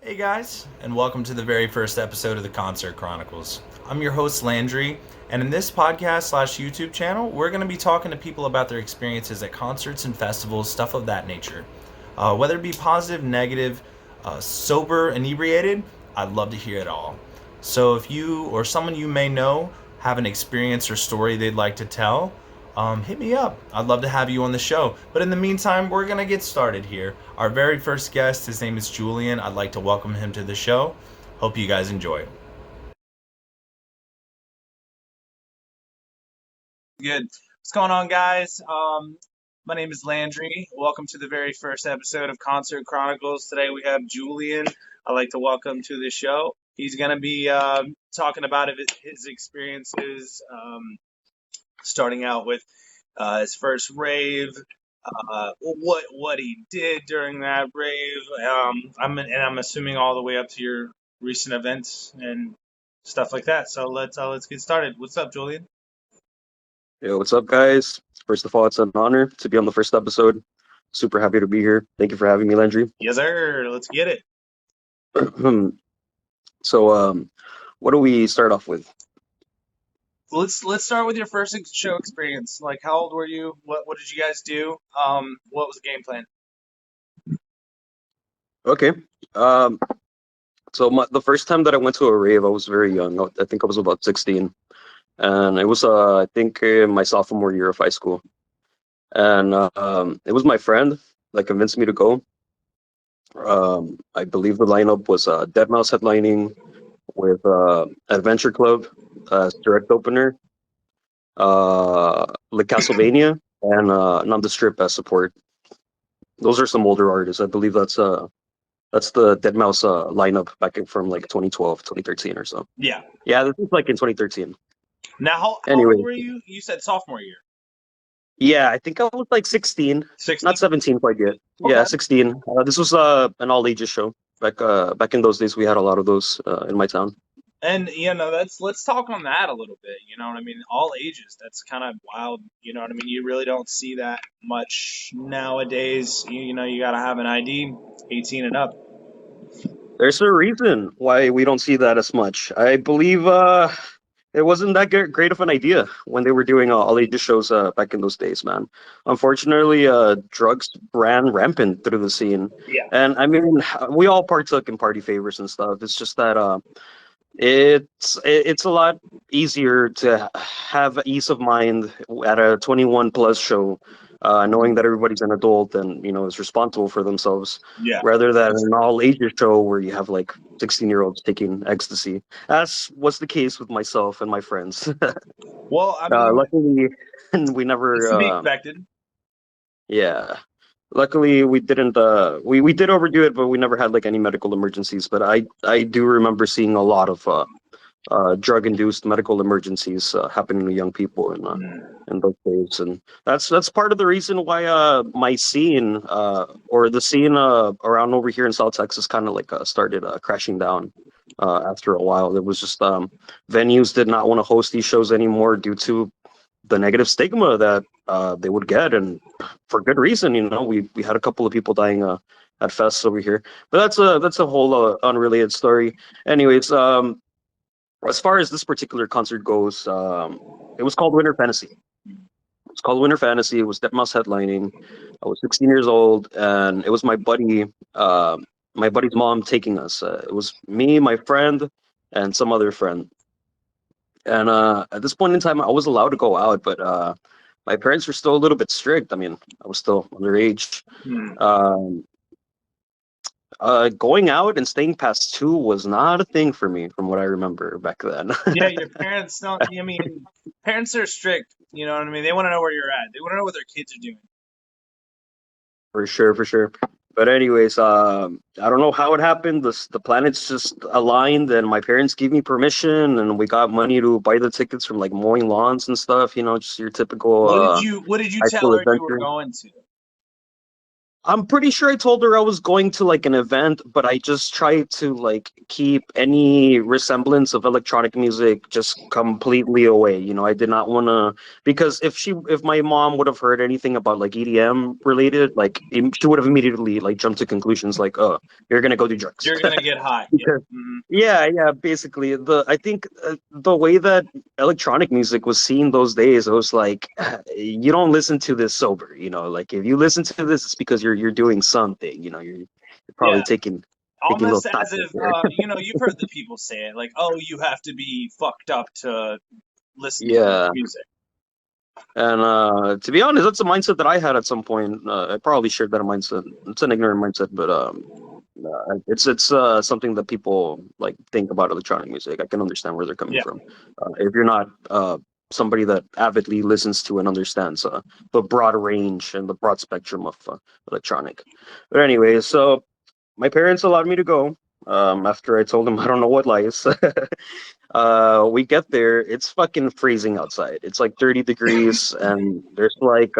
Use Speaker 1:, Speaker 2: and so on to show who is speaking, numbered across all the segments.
Speaker 1: Hey guys, and welcome to the very first episode of the Concert Chronicles. I'm your host Landry, and in this podcast slash YouTube channel, we're going to be talking to people about their experiences at concerts and festivals, stuff of that nature. Whether it be positive, negative, sober, inebriated, I'd love to hear it all. So if you or someone you may know have an experience or story they'd like to tell, hit me up. I'd love to have you on the show. But in the meantime, we're going to get started here. Our very first guest, his name is Julian. I'd like to welcome him to the show. Hope you guys enjoy. Good. What's going on, guys? My name is Landry. Welcome to the very first episode of Concert Chronicles. Today we have Julian. I'd like to welcome to the show. He's going to be talking about his experiences, starting out with his first rave, what he did during that rave. I'm assuming all the way up to your recent events and stuff like that. So let's get started. What's up, Julian?
Speaker 2: Yo, what's up, guys? First of all, it's an honor to be on the first episode. Super happy to be here. Thank you for having me, Landry.
Speaker 1: Yes, sir. Let's get it.
Speaker 2: So, what do we start off with?
Speaker 1: Let's start with your first show experience. Like, how old were you? What did you guys do? What was the game plan?
Speaker 2: Okay. So the first time that I went to a rave, I was very young. I think I was about 16, and it was I think my sophomore year of high school, and it was my friend that convinced me to go. I believe the lineup was Dead Mouse headlining with Adventure Club as direct opener, like Castlevania, and Nondescript as support. Those are some older artists. I believe that's the Dead Mouse lineup from like 2012, 2013 or so.
Speaker 1: Yeah.
Speaker 2: Yeah, this was like in 2013.
Speaker 1: Now, how
Speaker 2: Anyway.
Speaker 1: old were you? You said sophomore year.
Speaker 2: Yeah, I think I was like 16,
Speaker 1: 16?
Speaker 2: not 17 quite yet.
Speaker 1: Okay.
Speaker 2: Yeah, 16. This was an all ages show. Back in those days, we had a lot of those in my town.
Speaker 1: And let's talk on that a little bit. You know what I mean? All ages. That's kind of wild. You know what I mean? You really don't see that much nowadays. You got to have an ID, 18 and up.
Speaker 2: There's a reason why we don't see that as much. I believe it wasn't that great of an idea when they were doing all ages shows back in those days, man. Unfortunately, drugs ran rampant through the scene.
Speaker 1: Yeah.
Speaker 2: And I mean, we all partook in party favors and stuff. It's just that it's a lot easier to have ease of mind at a 21 plus show, knowing that everybody's an adult and is responsible for themselves,
Speaker 1: Yeah.
Speaker 2: rather than an all ages show where you have like 16-year-olds taking ecstasy. That's what's the case with myself and my friends.
Speaker 1: Well, I mean,
Speaker 2: luckily we never.
Speaker 1: It's to be expected.
Speaker 2: Yeah. Luckily, we didn't. We did overdo it, but we never had like any medical emergencies. But I do remember seeing a lot of drug-induced medical emergencies happening to young people in those days, and that's part of the reason why my scene or the scene around over here in South Texas kind of like started crashing down after a while. It was just venues did not want to host these shows anymore due to the negative stigma that they would get, and for good reason. We had a couple of people dying at fests over here, but that's a whole unrelated story. Anyways, as far as this particular concert goes, it was called Winter Fantasy. It's called Winter Fantasy. It was Dead Mouse headlining. I was 16 years old, and it was my buddy's mom taking us. It was me, my friend, and some other friend. And at this point in time, I was allowed to go out, but my parents were still a little bit strict. I mean, I was still underage. Going out and staying past 2 was not a thing for me, from what I remember back then.
Speaker 1: Yeah, your parents don't. I mean, parents are strict. You know what I mean? They want to know where you're at. They want to know what their kids are doing.
Speaker 2: For sure. But anyways, I don't know how it happened. The planets just aligned, and my parents gave me permission, and we got money to buy the tickets from like mowing lawns and stuff. Just your typical.
Speaker 1: What did you
Speaker 2: high
Speaker 1: tell
Speaker 2: school
Speaker 1: her you
Speaker 2: adventure.
Speaker 1: were going to?
Speaker 2: I'm pretty sure I told her I was going to like an event, but I just tried to like keep any resemblance of electronic music just completely away. I did not want to, because if my mom would have heard anything about like EDM related, like she would have immediately like jumped to conclusions like, oh, you're gonna go do drugs.
Speaker 1: You're gonna get high. Yeah.
Speaker 2: Because
Speaker 1: Mhm.
Speaker 2: yeah, basically I think the way that electronic music was seen those days, it was like you don't listen to this sober, like if you listen to this, it's because you're doing something, you're probably
Speaker 1: Yeah.
Speaker 2: taking little
Speaker 1: Almost as
Speaker 2: tactics
Speaker 1: if
Speaker 2: there.
Speaker 1: you've heard the people say it, like, "Oh, you have to be fucked up to listen to this
Speaker 2: Yeah,
Speaker 1: music."
Speaker 2: and to be honest, that's a mindset that I had at some point. I probably shared that mindset. It's an ignorant mindset, but it's something that people like think about electronic music. I can understand where they're coming
Speaker 1: Yeah.
Speaker 2: from. If you're not somebody that avidly listens to and understands the broad range and the broad spectrum of electronic. But anyway, so my parents allowed me to go. After I told them I don't know what lies. We get there. It's fucking freezing outside. It's like 30 degrees, and there's like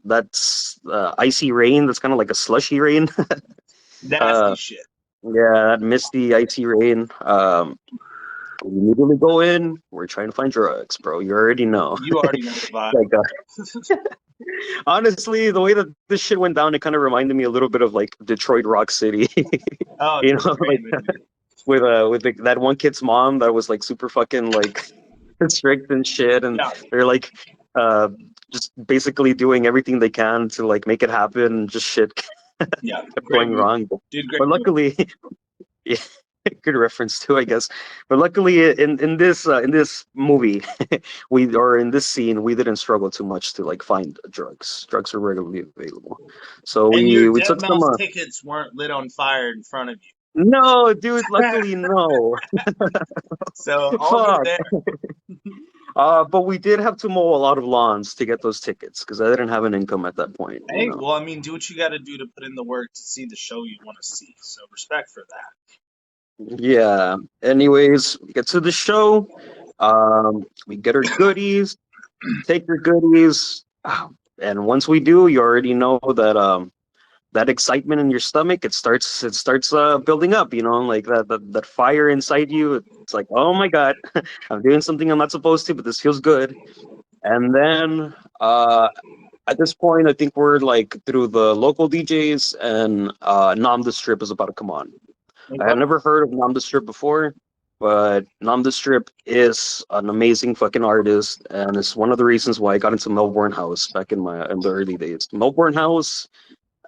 Speaker 2: that's icy rain. That's kind of like a slushy rain.
Speaker 1: Nasty
Speaker 2: uh,
Speaker 1: shit.
Speaker 2: yeah, that misty, icy rain. We immediately go in. We're trying to find drugs, bro. You already know.
Speaker 1: You already know the vibe.
Speaker 2: Like, honestly, the way that this shit went down, it kind of reminded me a little bit of like Detroit Rock City.
Speaker 1: Oh,
Speaker 2: You
Speaker 1: dude,
Speaker 2: know,
Speaker 1: great
Speaker 2: like
Speaker 1: movie.
Speaker 2: with that one kid's mom that was like super fucking like strict and shit, and
Speaker 1: Yeah,
Speaker 2: they're like uh just basically doing everything they can to like make it happen, and just shit
Speaker 1: yeah,
Speaker 2: kept
Speaker 1: great
Speaker 2: going
Speaker 1: movie.
Speaker 2: wrong.
Speaker 1: Dude, great
Speaker 2: But
Speaker 1: movie.
Speaker 2: luckily, yeah, good reference too, I guess. But luckily, in this movie, in this scene, we didn't struggle too much to like find drugs. Drugs are regularly available, so
Speaker 1: And your
Speaker 2: we
Speaker 1: Dead
Speaker 2: took some.
Speaker 1: Mouse tickets weren't lit on fire in front of
Speaker 2: No, dude.
Speaker 1: you.
Speaker 2: Luckily, no.
Speaker 1: So all good
Speaker 2: Fuck.
Speaker 1: there.
Speaker 2: But we did have to mow a lot of lawns to get those tickets because I didn't have an income at that point.
Speaker 1: Hey, well, I mean, do what you got to do to put in the work to see the show you want to see. So respect for that.
Speaker 2: Yeah. Anyways, we get to the show. We get our goodies. Take your goodies. And once we do, you already know that that excitement in your stomach, it starts building up. Like that fire inside you. It's like, oh my god, I'm doing something I'm not supposed to, but this feels good. And then at this point, I think we're like through the local DJs, and Nam the Strip is about to come on. I
Speaker 1: Okay.
Speaker 2: had never heard of Nam the Strip before, but Nam the Strip is an amazing fucking artist, and it's one of the reasons why I got into Melbourne House back in the early days. Melbourne House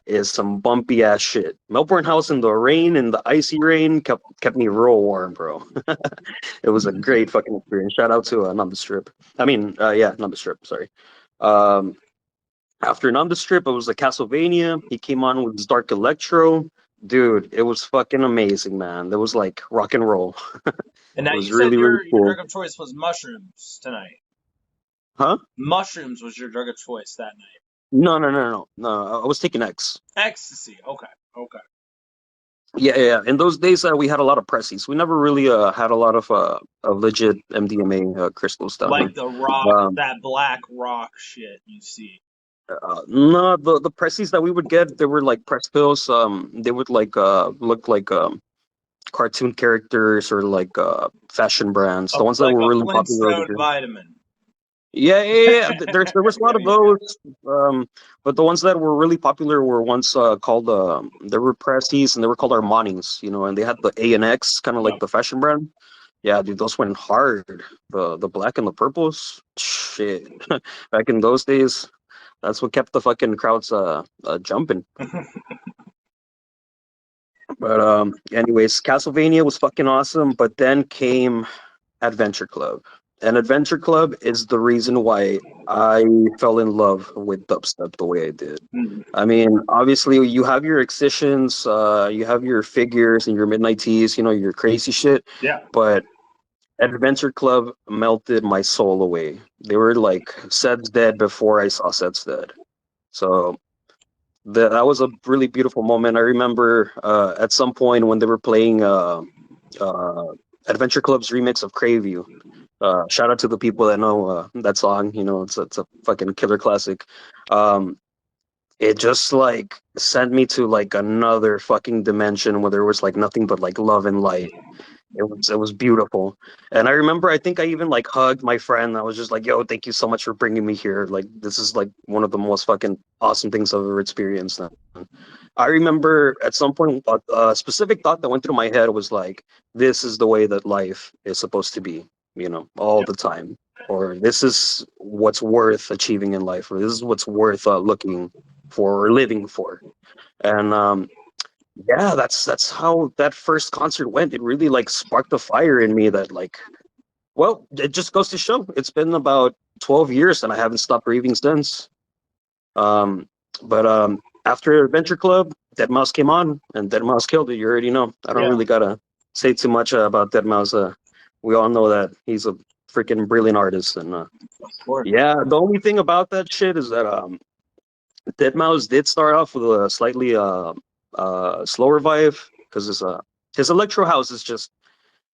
Speaker 2: is some bumpy ass shit. Melbourne House in the rain, in the icy rain, kept me real warm, bro. It was a great fucking experience. Shout out to Nam the Strip. I mean, yeah, Nam the Strip. Sorry. Um, After Nondescript, it was the Castlevania. He came on with his Dark Electro. Dude, it was fucking amazing, man. There was like rock and roll.
Speaker 1: And
Speaker 2: It
Speaker 1: now you
Speaker 2: was
Speaker 1: said
Speaker 2: really, really
Speaker 1: your
Speaker 2: cool.
Speaker 1: drug of choice was mushrooms tonight.
Speaker 2: Huh?
Speaker 1: Mushrooms was your drug of choice that night.
Speaker 2: No, no, no, no, no. I was taking X.
Speaker 1: Ecstasy. Okay. Okay.
Speaker 2: Yeah, yeah, yeah. In those days, we had a lot of pressies. We never really had a lot of legit MDMA crystals down here.
Speaker 1: Like the rock,
Speaker 2: Um,
Speaker 1: that black rock shit you see.
Speaker 2: no, the pressies that we would get, they were like press pills. They would like look like cartoon characters or like fashion brands, the ones that
Speaker 1: Like
Speaker 2: were
Speaker 1: a
Speaker 2: really popular over
Speaker 1: Flintstone
Speaker 2: here.
Speaker 1: vitamin.
Speaker 2: Yeah, yeah, yeah. There was a lot
Speaker 1: Yeah,
Speaker 2: of
Speaker 1: yeah, yeah.
Speaker 2: those, but the ones that were really popular were ones called there were Presties, and they were called Armani's, and they had the A and X, kind of like
Speaker 1: Yep.
Speaker 2: the fashion brand. Yeah, dude, those went hard. The black and the purples, shit. Back in those days, that's what kept the fucking crowds jumping. But anyways, Castlevania was fucking awesome. But then came Adventure Club. And Adventure Club is the reason why I fell in love with dubstep the way I did.
Speaker 1: Mhm.
Speaker 2: I mean, obviously, you have your excisions, you have your figures and your midnight teas, your crazy shit.
Speaker 1: Yeah.
Speaker 2: But Adventure Club melted my soul away. They were like Sets Dead before I saw Sets Dead. So that was a really beautiful moment. I remember at some point when they were playing uh, Adventure Club's remix of Crave You. Shout out to the people that know that song. It's a fucking killer classic. Um, it just like sent me to like another fucking dimension where there was like nothing but like love and light. It was beautiful. And I remember I think I even like hugged my friend. I was just like, yo, thank you so much for bringing me here. Like this is like one of the most fucking awesome things I've ever experienced. I remember at some point a specific thought that went through my head was like, this is the way that life is supposed to be, all the time. Or this is what's worth achieving in life, or this is what's worth looking for or living for. And yeah, that's how that first concert went. It really like sparked a fire in me that like, well, it just goes to show it's been about 12 years and I haven't stopped raving since. But after Adventure Club, Dead Mouse came on, and Dead Mouse killed it. You already know. I don't
Speaker 3: Yeah.
Speaker 2: really gotta say too much about Dead Mouse. We all know that he's a freaking brilliant artist, and
Speaker 3: Of course.
Speaker 2: yeah. The only thing about that shit is that Dead Mouse did start off with a slightly slower vibe because his electro house is just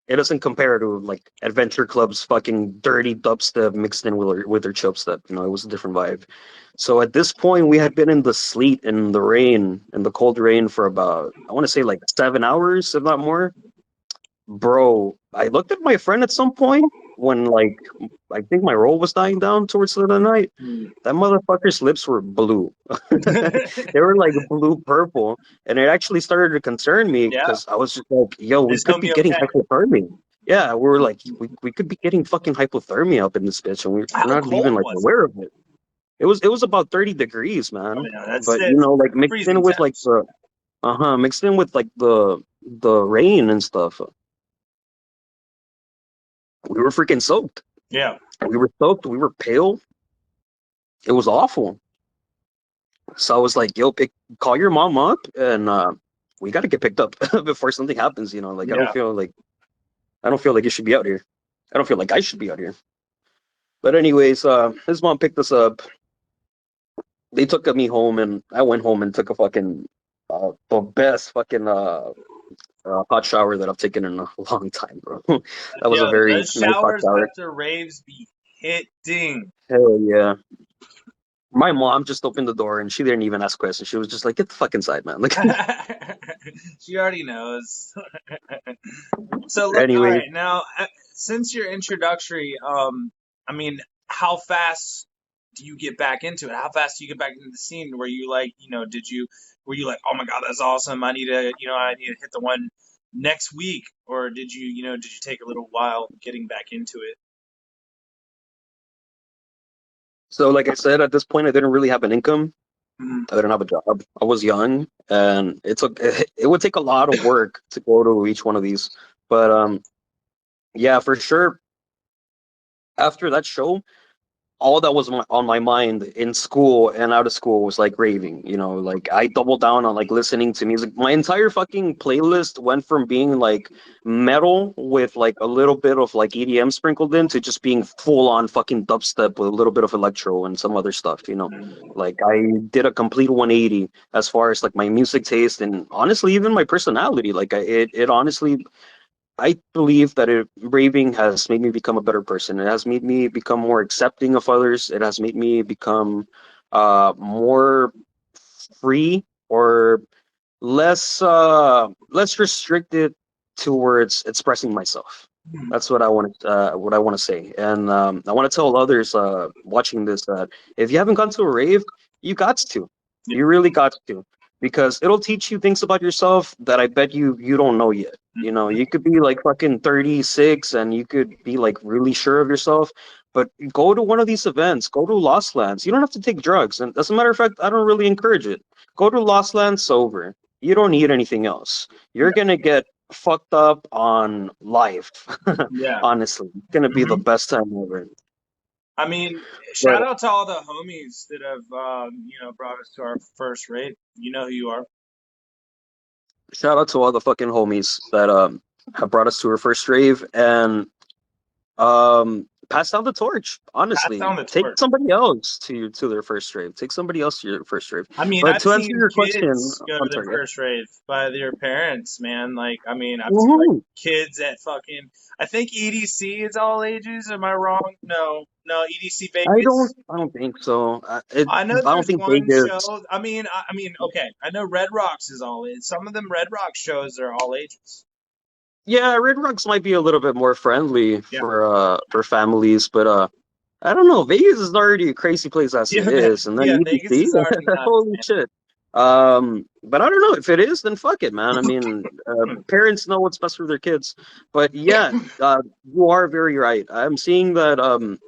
Speaker 2: it doesn't compare to like Adventure Club's fucking dirty dubstep mixed in with their chubstep. It was a different vibe. So at this point, we had been in the sleet and the rain and the cold rain for about I want to say like 7 hours, if not more. Bro, I looked at my friend at some point when like I think my roll was dying down towards the end of the night. That motherfucker's lips were blue. They were like blue purple, and it actually started to concern me
Speaker 3: Yeah.
Speaker 2: because I was just like, "Yo, we
Speaker 3: Is
Speaker 2: could be
Speaker 3: homie
Speaker 2: getting
Speaker 3: okay?
Speaker 2: hypothermia." Yeah, we were like, we could be getting fucking hypothermia up in this bitch, and we're
Speaker 3: How
Speaker 2: not even
Speaker 3: cold
Speaker 2: like
Speaker 3: was
Speaker 2: aware of it. It was about 30 degrees,
Speaker 3: it?
Speaker 2: man.
Speaker 3: Yeah, that's
Speaker 2: But
Speaker 3: it.
Speaker 2: like mixed
Speaker 3: Freezing
Speaker 2: in with like
Speaker 3: temps.
Speaker 2: the rain and stuff, we were freaking soaked.
Speaker 3: Yeah.
Speaker 2: We were soaked. We were pale. It was awful. So I was like, "Yo, call your mom up, and we got to get picked up before something happens." Like
Speaker 3: Yeah.
Speaker 2: I don't feel like you should be out here. I don't feel like I should be out here. But anyways, his mom picked us up. They took me home, and I went home and took a fucking the best fucking hot shower that I've taken in a long time, bro. That was a
Speaker 3: Yo,
Speaker 2: very
Speaker 3: those
Speaker 2: nice hot
Speaker 3: showers
Speaker 2: shower.
Speaker 3: after raves be hitting.
Speaker 2: Hell yeah. My mom just opened the door and she didn't even ask questions. She was just like, "Get the fuck inside, man." Like,
Speaker 3: She already knows. So look, all
Speaker 2: anyways,
Speaker 3: right, now since your introductory, I mean, how fast do you get back into it? How fast do you get back into the scene? Were you like, were you like, oh my God, that's awesome. I need to hit the one next week, or did you take a little while getting back into it?
Speaker 2: so like I said, at this point, I didn't really have an income.
Speaker 3: Mhm.
Speaker 2: I didn't have a job. I was young, and it would take a lot of work to go to each one of these. But yeah, for sure. After that show, all that was on my mind in school and out of school was like raving. Like I doubled down on like listening to music. My entire fucking playlist went from being like metal with like a little bit of like EDM sprinkled in to just being full on fucking dubstep with a little bit of electro and some other stuff. Like I did a complete 180 as far as like my music taste and honestly even my personality. Like it honestly, I believe that raving has made me become a better person. It has made me become more accepting of others. It has made me become more free or less restricted towards expressing myself. That's what I want to say, and I want to tell others watching this that if you haven't gone to a rave, you got to,
Speaker 3: Yeah.
Speaker 2: you really got to, because it'll teach you things about yourself that I bet you don't know yet. You could be like fucking 36 and you could be like really sure of yourself, but go to one of these events, go to Lost Lands. You don't have to take drugs, and as a matter of fact, I don't really encourage it. Go to Lost Lands sober. You don't need anything else. You're gonna get fucked up on life.
Speaker 3: Yeah.
Speaker 2: Honestly, it's gonna be the
Speaker 3: Mhm.
Speaker 2: best time ever.
Speaker 3: I mean,
Speaker 2: But
Speaker 3: shout out to all the homies that have, brought us to our first rave. You know who you are.
Speaker 2: shout out to all the fucking homies that have brought us to our first rave, and pass down the torch.
Speaker 3: Pass
Speaker 2: Honestly,
Speaker 3: down the
Speaker 2: take
Speaker 3: torch.
Speaker 2: somebody else to their first rave. Take somebody else to your first rave.
Speaker 3: I mean,
Speaker 2: But
Speaker 3: I've
Speaker 2: to answer
Speaker 3: seen
Speaker 2: your question,
Speaker 3: kids go to
Speaker 2: I'm
Speaker 3: their
Speaker 2: sorry. Yeah.
Speaker 3: first rave by their parents, man. Like, I mean, I've seen like
Speaker 2: Mhm.
Speaker 3: kids at fucking. I think EDC is all ages. Am I wrong? No, no, EDC Vegas.
Speaker 2: I don't think so.
Speaker 3: I know
Speaker 2: I don't
Speaker 3: there's
Speaker 2: think
Speaker 3: one
Speaker 2: Vegas.
Speaker 3: show. I mean, okay. I know Red Rocks is all age. Some of them Red Rock shows are all ages.
Speaker 2: Yeah, Red Rocks might be a little bit more friendly
Speaker 3: Yeah,
Speaker 2: for families, but I don't know. Vegas is already a crazy place as it
Speaker 3: yeah,
Speaker 2: is, and then
Speaker 3: yeah. Vegas
Speaker 2: EDC,
Speaker 3: is already nuts,
Speaker 2: holy
Speaker 3: man.
Speaker 2: shit. But I don't know if it is, then fuck it, man. I mean, parents know what's best for their kids. But yeah, you are very right. I'm seeing that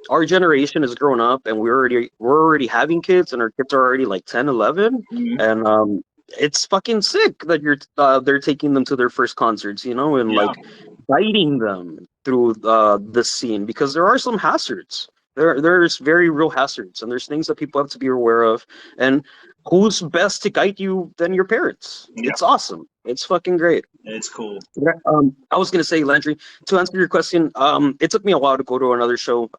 Speaker 2: our generation has grown up, and we're already having kids, and our kids are already like 10, 11,
Speaker 3: Mhm.
Speaker 2: and it's fucking sick that they're taking them to their first concerts, and
Speaker 3: Yeah,
Speaker 2: like guiding them through the scene because there are some hazards. There's very real hazards, and there's things that people have to be aware of. And who's best to guide you than your parents?
Speaker 3: yeah.
Speaker 2: It's awesome. It's fucking great.
Speaker 3: It's cool.
Speaker 2: Yeah, I was gonna say, Landry, to answer your question, it took me a while to go to another show.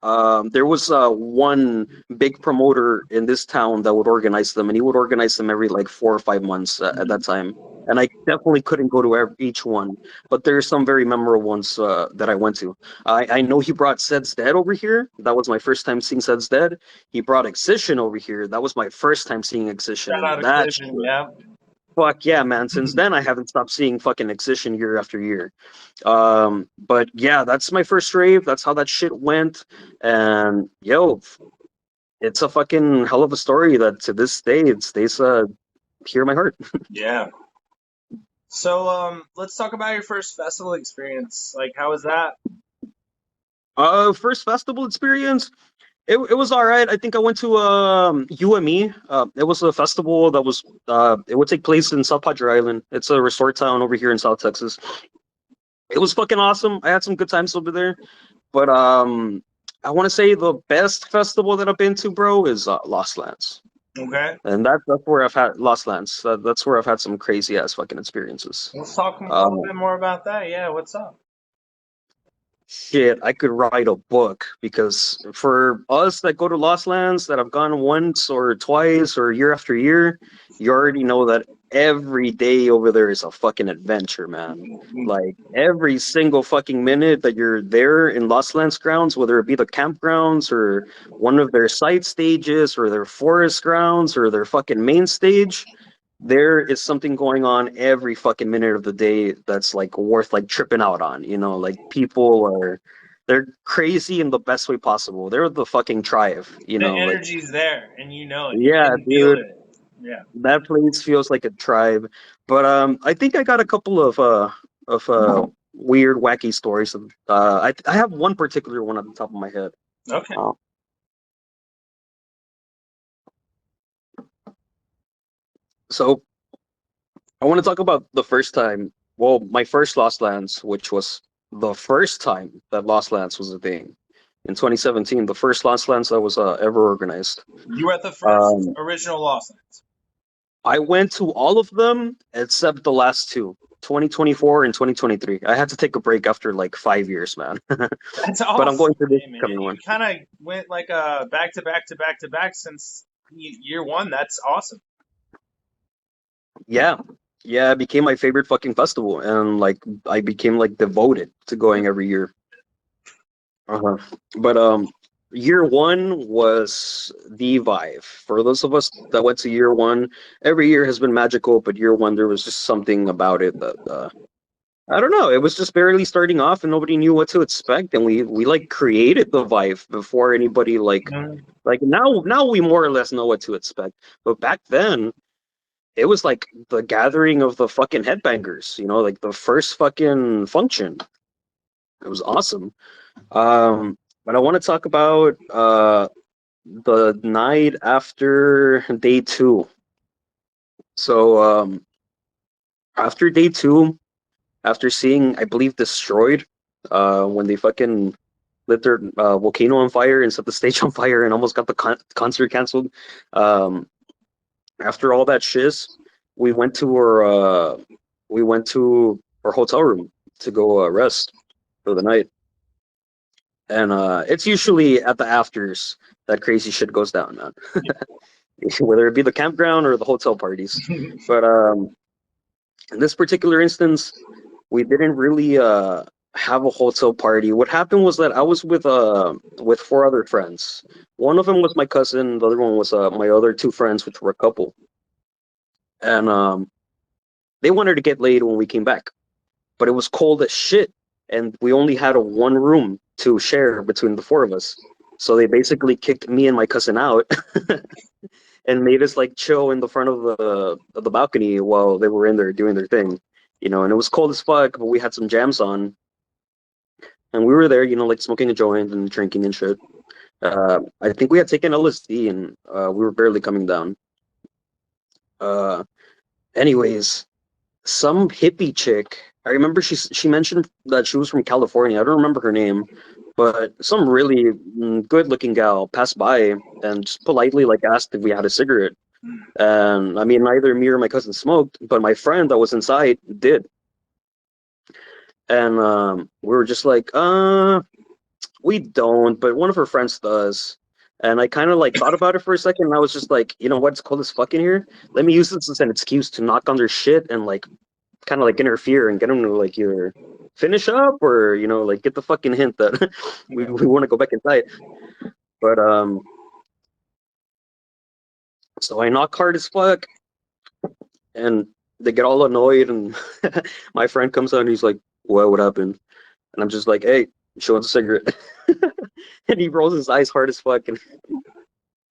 Speaker 2: There was one big promoter in this town that would organize them, and he would organize them every like 4 or 5 months at that time. And I definitely couldn't go to each one, but there's some very memorable ones that I went to. I know he brought Sed's Dead over here. That was my first time seeing Sed's Dead. He brought Excision over here. That was my first time seeing Excision,
Speaker 3: Shout out
Speaker 2: and that
Speaker 3: Excision. Yeah.
Speaker 2: fuck yeah, man. Since then, I haven't stopped seeing fucking Excision year after year. But yeah, that's my first rave. That's how that shit went. And yo, it's a fucking hell of a story that to this day it stays here in my heart.
Speaker 3: Yeah. So, let's talk about your first festival experience. Like, how was that?
Speaker 2: First festival experience. It was all right. I think I went to UME. It was a festival that was it would take place in South Padre Island. It's a resort town over here in South Texas. It was fucking awesome. I had some good times over there. But I want to say the best festival that I've been to, bro, is Lost Lands,
Speaker 3: Okay.
Speaker 2: and that's where I've had Lost Lands. That's where I've had some crazy ass fucking experiences.
Speaker 3: Let's talk a little
Speaker 2: Um,
Speaker 3: bit more about that. Yeah, what's up?
Speaker 2: Shit, I could write a book because for us that go to Lost Lands that have gone once or twice or year after year, you already know that every day over there is a fucking adventure, man. Like every single fucking minute that you're there in Lost Lands grounds, whether it be the campgrounds or one of their side stages or their forest grounds or their fucking main stage, there is something going on every fucking minute of the day that's like worth like tripping out on, like they're crazy in the best way possible. They're the fucking tribe,
Speaker 3: The
Speaker 2: like
Speaker 3: energy's there, and you know it. You
Speaker 2: yeah,
Speaker 3: can feel
Speaker 2: dude,
Speaker 3: it. Yeah.
Speaker 2: that place feels like a tribe. But I think I got a couple of weird wacky stories. I have one particular one at the top of my head.
Speaker 3: Okay.
Speaker 2: Uh, so I want to talk about the first time. Well, my first Lost Lands, which was the first time that Lost Lands was a thing in 2017, the first Lost Lands that was ever organized.
Speaker 3: You were at the first
Speaker 2: Um,
Speaker 3: original Lost Lands.
Speaker 2: I went to all of them except the last two, 2024 and 2023. I had to take a break after like 5 years, man.
Speaker 3: That's
Speaker 2: But I'm going
Speaker 3: awesome.
Speaker 2: to this
Speaker 3: Hey, man,
Speaker 2: coming
Speaker 3: you
Speaker 2: one.
Speaker 3: kind of went like back to back to back to back since year one. That's awesome.
Speaker 2: Yeah. Yeah, it became my favorite fucking festival, and like I became like devoted to going every year. Uh-huh. But year one was the vibe. For those of us that went to year one, every year has been magical, but year one there was just something about it that I don't know. It was just barely starting off, and nobody knew what to expect, and we like created the vibe before anybody
Speaker 3: Mhm.
Speaker 2: like now we more or less know what to expect. But back then, it was like the gathering of the fucking headbangers. Like the first fucking function. It was awesome. But I want to talk about the night after day two. So after day two, after seeing, I believe, Destroyed, when they fucking lit their volcano on fire and set the stage on fire and almost got the concert canceled. Um, After all that shiz, we went to our we went to our hotel room to go rest for the night. And it's usually at the afters that crazy shit goes down, man. Whether it be the campground or the hotel parties. But in this particular instance, we didn't really have a hotel party. What happened was that I was with four other friends. One of them was my cousin. The other one was my other two friends, which were a couple. And they wanted to get laid when we came back, but it was cold as shit, and we only had a one room to share between the four of us. So they basically kicked me and my cousin out and made us like chill in the front of the balcony while they were in there doing their thing, you know. And it was cold as fuck, but we had some jams on, and we were there, you know, like smoking a joint and drinking and shit. I think we had taken LSD, and we were barely coming down. Uh, anyways, some hippie chick. I remember she mentioned that she was from California. I don't remember her name, but some really good looking gal passed by and just politely like asked if we had a cigarette. And I mean, neither me or my cousin smoked, but my friend that was inside did. And we were just like, we don't, but one of her friends does. And I kind of like thought about it for a second, and I was just like, you know what? It's cold as fuck in here. Let me use this as an excuse to knock on their shit and like kind of like interfere and get them to like either finish up or, you know, like get the fucking hint that we want to go back inside. But so I knock hard as fuck, and they get all annoyed, and my friend comes out and he's like, what happened? And I'm just like, hey, she wants a cigarette. And he rolls his eyes hard as fuck, and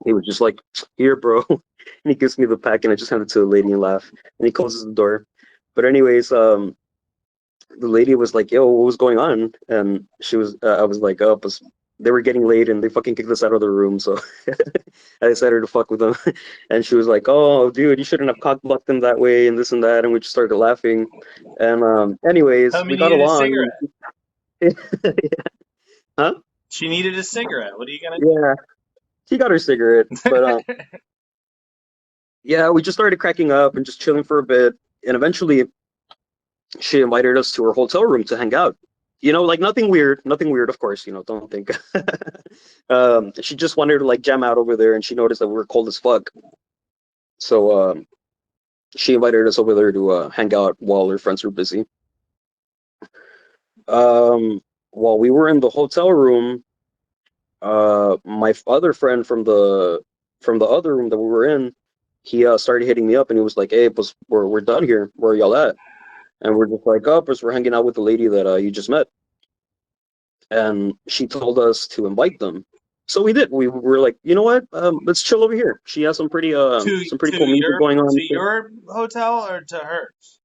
Speaker 2: he was just like, here, bro. And he gives me the pack, and I just hand it to the lady and laugh. And he closes the door. But anyways, the lady was like, yo, what was going on? And she was, I was like, oh, they were getting late, and they fucking kicked us out of the room. So I decided to fuck with them. And she was like, oh, dude, you shouldn't have cock blocked them that way, and this and that. And we just started laughing. And anyways,
Speaker 3: Tell me
Speaker 2: we
Speaker 3: you
Speaker 2: got
Speaker 3: needed a
Speaker 2: along.
Speaker 3: cigarette.
Speaker 2: Huh?
Speaker 3: She needed a cigarette. What are you gonna do?
Speaker 2: Yeah, she got her cigarette. But yeah, we just started cracking up and just chilling for a bit. And eventually, she invited us to her hotel room to hang out. You know, like nothing weird, of course, you know, don't think. She just wanted to like jam out over there, and she noticed that we were cold as fuck. So she invited us over there to hang out while her friends were busy. While we were in the hotel room, my other friend from the other room that we were in, he started hitting me up, and he was like, "Hey, we're done here. Where are y'all at?" And we're just like, "Oh, we're hanging out with the lady that you just met." And she told us to invite them. So we did. We were like, you know what? Let's chill over here. She has some pretty cool music going on.
Speaker 3: To your hotel or to hers?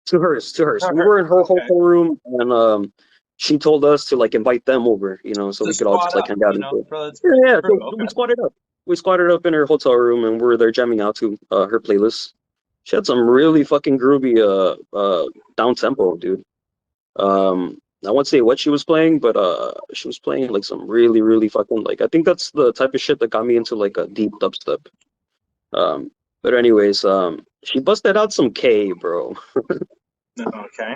Speaker 2: To hers.
Speaker 3: To
Speaker 2: We
Speaker 3: her.
Speaker 2: were in her
Speaker 3: Okay.
Speaker 2: hotel room, and she told us to like invite them over, you know, so
Speaker 3: To
Speaker 2: we could all
Speaker 3: squat
Speaker 2: just like
Speaker 3: up,
Speaker 2: hang out
Speaker 3: you
Speaker 2: and
Speaker 3: know,
Speaker 2: shit.
Speaker 3: for the
Speaker 2: Yeah.
Speaker 3: crew.
Speaker 2: So we
Speaker 3: Okay.
Speaker 2: squatted up. We squatted up in her hotel room, and we were there jamming out to her playlist. She had some really fucking groovy down tempo, dude. I won't say what she was playing, but she was playing like some really, really fucking like, I think that's the type of shit that got me into like a deep dubstep. But anyways, she busted out some K, bro.
Speaker 3: Okay.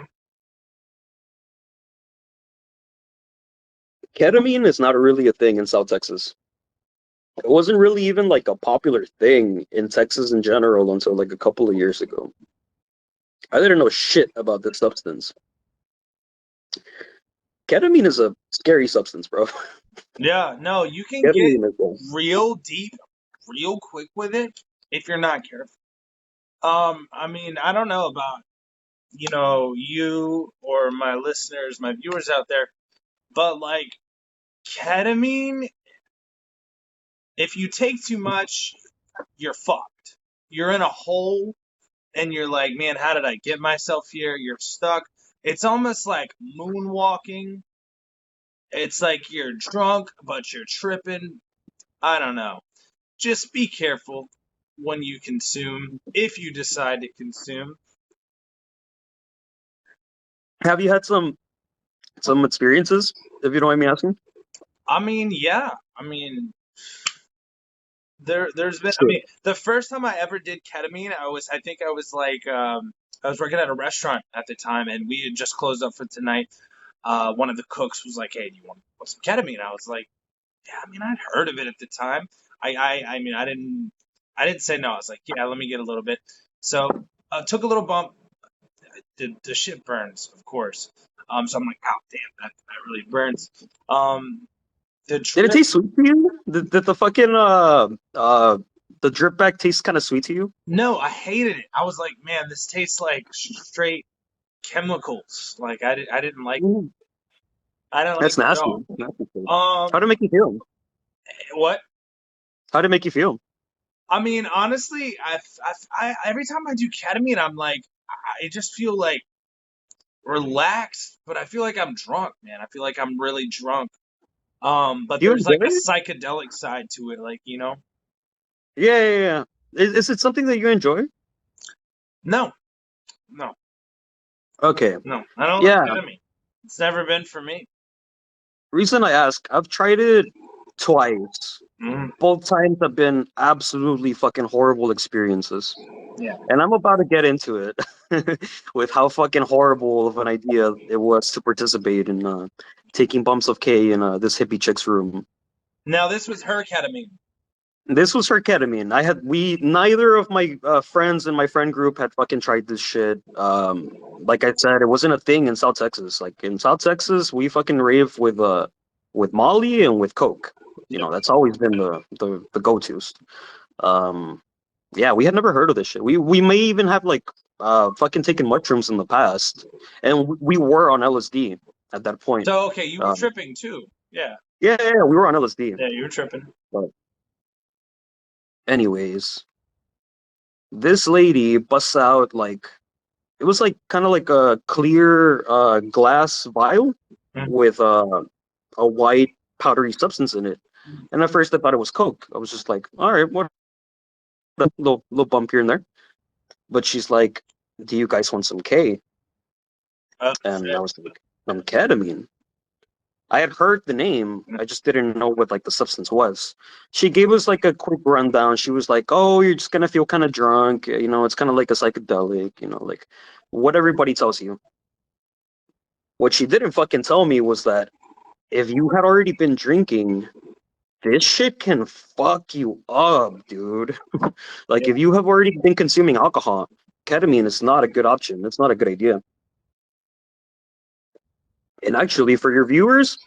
Speaker 2: Ketamine is not really a thing in South Texas. It wasn't really even like a popular thing in Texas in general until like a couple of years ago. I didn't know shit about this substance. Ketamine is a scary substance, bro.
Speaker 3: Yeah, no, you can get
Speaker 2: Ketamine is a
Speaker 3: real deep real quick with it if you're not careful. I mean, I don't know about, you or my listeners, my viewers out there, but like ketamine, if you take too much, you're fucked. You're in a hole and you're like, man, how did I get myself here? You're stuck. It's almost like moonwalking. It's like you're drunk, but you're tripping. I don't know. Just be careful when you consume, if you decide to consume.
Speaker 2: Have you had some experiences, if you don't mind me asking?
Speaker 3: I mean, yeah. I mean, there's been. I
Speaker 2: Shit.
Speaker 3: mean, the first time I ever did ketamine, I think I was like, I was working at a restaurant at the time, and we had just closed up for tonight. one of the cooks was like, "Hey, do you want some ketamine?" I was like, "Yeah, I mean, I'd heard of it at the time. I mean, I didn't say no. I was like, "Yeah, let me get a little bit." So took a little bump. The shit burns, of course. So I'm like, "Oh, damn, that really burns." The
Speaker 2: Did it
Speaker 3: drip,
Speaker 2: taste sweet to you? Did the fucking the drip bag taste kind of sweet to you?
Speaker 3: no, I hated it. I was like, "Man, this tastes like straight chemicals." Like I didn't like it.
Speaker 2: Mm,
Speaker 3: I didn't like
Speaker 2: that's
Speaker 3: it at
Speaker 2: nasty.
Speaker 3: all.
Speaker 2: Nasty food.
Speaker 3: Um,
Speaker 2: How'd it make you feel?
Speaker 3: what?
Speaker 2: How'd it make you feel?
Speaker 3: I mean, honestly, every time I do ketamine, I'm like, I just feel like relaxed, but I feel like I'm drunk, man. I feel like I'm really drunk. But
Speaker 2: Do you
Speaker 3: there's like
Speaker 2: enjoy
Speaker 3: a
Speaker 2: it?
Speaker 3: psychedelic side to it, like, you know?
Speaker 2: Yeah, yeah, yeah. Is it something that you enjoy?
Speaker 3: No, no,
Speaker 2: Okay.
Speaker 3: no. I don't like
Speaker 2: Yeah.
Speaker 3: ketamine. It's never been for me.
Speaker 2: Reason I ask, I've tried it twice.
Speaker 3: Mm,
Speaker 2: Both times have been absolutely fucking horrible experiences.
Speaker 3: yeah.
Speaker 2: And I'm about to get into it with how fucking horrible of an idea it was to participate in taking bumps of K in this hippie chick's room.
Speaker 3: Now this was her ketamine.
Speaker 2: This was for ketamine. Neither of my friends in my friend group had fucking tried this shit. Like I said, it wasn't a thing in South Texas. Like in South Texas, we fucking rave with Molly and with Coke. You
Speaker 3: Yep.
Speaker 2: know, that's always been the go-tos. Um, yeah, we had never heard of this shit. We may even have like fucking taken mushrooms in the past, and we were on LSD at that point.
Speaker 3: So okay, you were
Speaker 2: Um,
Speaker 3: tripping too. Yeah.
Speaker 2: yeah, we were on LSD.
Speaker 3: Yeah, you were tripping.
Speaker 2: But anyways, this lady busts out like it was like kind of like a clear glass vial
Speaker 3: Mm,
Speaker 2: with a white powdery substance in it. And at first I thought it was Coke. I was just like, all right, what a little bump here and there. But she's like, do you guys want some K?
Speaker 3: oh
Speaker 2: And I
Speaker 3: shit.
Speaker 2: was like, some ketamine. I had heard the name, I just didn't know what like the substance was. She gave us like a quick rundown. She was like, "Oh, you're just gonna feel kind of drunk. You know, it's kind of like a psychedelic. You know, like what everybody tells you." What she didn't fucking tell me was that if you had already been drinking, this shit can fuck you up, dude. Like
Speaker 3: Yeah.
Speaker 2: if you have already been consuming alcohol, ketamine is not a good option. It's not a good idea. And actually, for your viewers,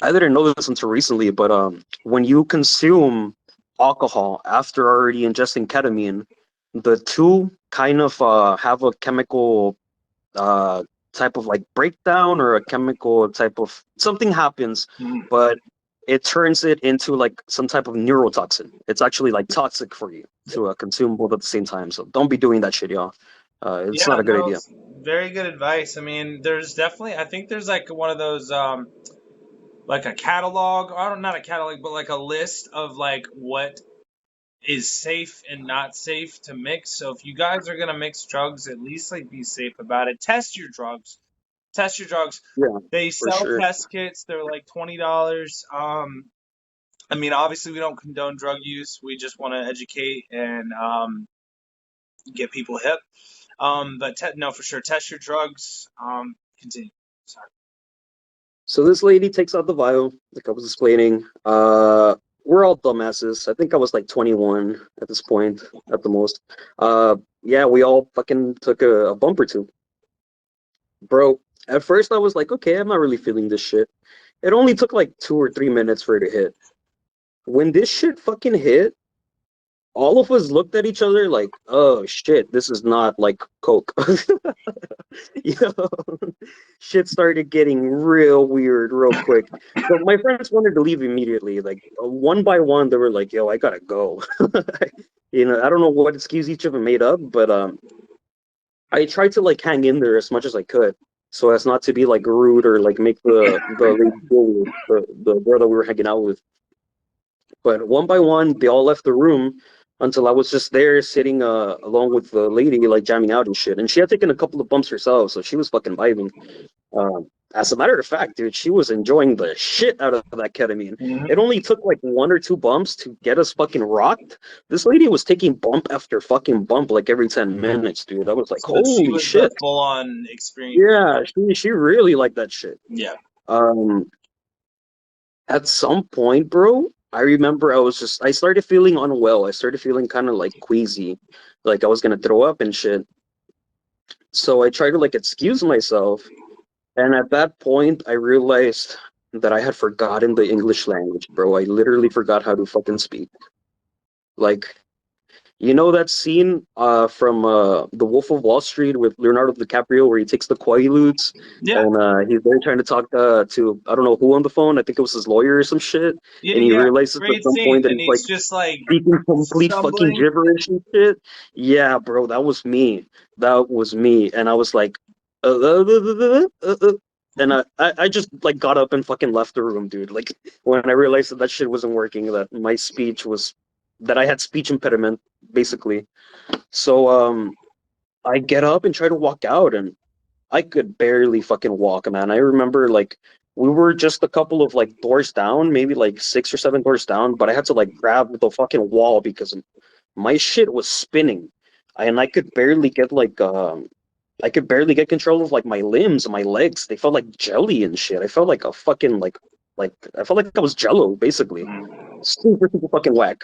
Speaker 2: I didn't know this until recently, but when you consume alcohol after already ingesting ketamine, the two kind of have a chemical uh, type of like breakdown or a chemical type of something happens,
Speaker 3: Mm.
Speaker 2: but it turns it into like some type of neurotoxin. It's actually like toxic for you to consume both at the same time. So don't be doing that shit, y'all. It's not
Speaker 3: Yeah,
Speaker 2: a good
Speaker 3: no,
Speaker 2: idea.
Speaker 3: it's very good advice. I mean, there's definitely, I think there's like one of those, like a catalog, I don't, not a catalog, but like a list of like what is safe and not safe to mix. So if you guys are gonna mix drugs, at least like be safe about it. Test your drugs. Test your drugs.
Speaker 2: Yeah,
Speaker 3: They
Speaker 2: for
Speaker 3: sell
Speaker 2: sure.
Speaker 3: test kits. They're like $20. I mean, obviously we don't condone drug use. We just want to educate and get people hip. But no, for sure, test your drugs. Continue. Sorry.
Speaker 2: So this lady takes out the vial, like I was explaining. We're all dumbasses. I think I was like 21 at this point, at the most. Yeah, we all fucking took a bump or two. Bro, at first I was like, okay, I'm not really feeling this shit. It only took like 2 or 3 minutes for it to hit. When this shit fucking hit, all of us looked at each other like, oh shit, this is not like Coke. You know, shit started getting real weird real quick. So my friends wanted to leave immediately. Like one by one, they were like, "Yo, I gotta go." You know, I don't know what excuse each of them made up, but I tried to like hang in there as much as I could, so as not to be like rude or like make the lady deal with the girl that we were hanging out with. But one by one, they all left the room until I was just there sitting along with the lady, like jamming out and shit. And she had taken a couple of bumps herself, so she was fucking vibing. As a matter of fact, dude, she was enjoying the shit out of that ketamine.
Speaker 3: Mhm.
Speaker 2: It only took like 1 or 2 bumps to get us fucking rocked. This lady was taking bump after fucking bump like every 10 minutes, dude. I was like,
Speaker 3: So she
Speaker 2: holy
Speaker 3: was the
Speaker 2: shit.
Speaker 3: full-on experience.
Speaker 2: Yeah, she really liked that shit.
Speaker 3: Yeah.
Speaker 2: Um, at some point, bro, I remember I started feeling unwell. I started feeling kind of like queasy, like I was gonna throw up and shit. So I tried to like excuse myself, and at that point, I realized that I had forgotten the English language, bro. I literally forgot how to fucking speak. Like, you know that scene from The Wolf of Wall Street with Leonardo DiCaprio where he takes the Quaaludes
Speaker 3: Yeah.
Speaker 2: and he's there trying to talk to I don't know who on the phone. I think it was his lawyer or some shit.
Speaker 3: Yeah,
Speaker 2: And he
Speaker 3: yeah.
Speaker 2: realizes at
Speaker 3: Great
Speaker 2: some
Speaker 3: scene.
Speaker 2: point that
Speaker 3: And
Speaker 2: he's like
Speaker 3: he's just like
Speaker 2: speaking complete fucking
Speaker 3: stumbling.
Speaker 2: gibberish and shit. Yeah, bro, that was me. That was me. And I was like, and I just like got up and fucking left the room, dude. Like when I realized that that shit wasn't working, that my speech was that I had speech impediment, basically. So I get up and try to walk out, and I could barely fucking walk, man. I remember like we were just a couple of like doors down, maybe like 6 or 7 doors down, but I had to like grab the fucking wall because my shit was spinning, and I could barely get control of like my limbs and my legs. They felt like jelly and shit. I felt like a fucking like I felt like I was Jello, basically. Super super fucking whack.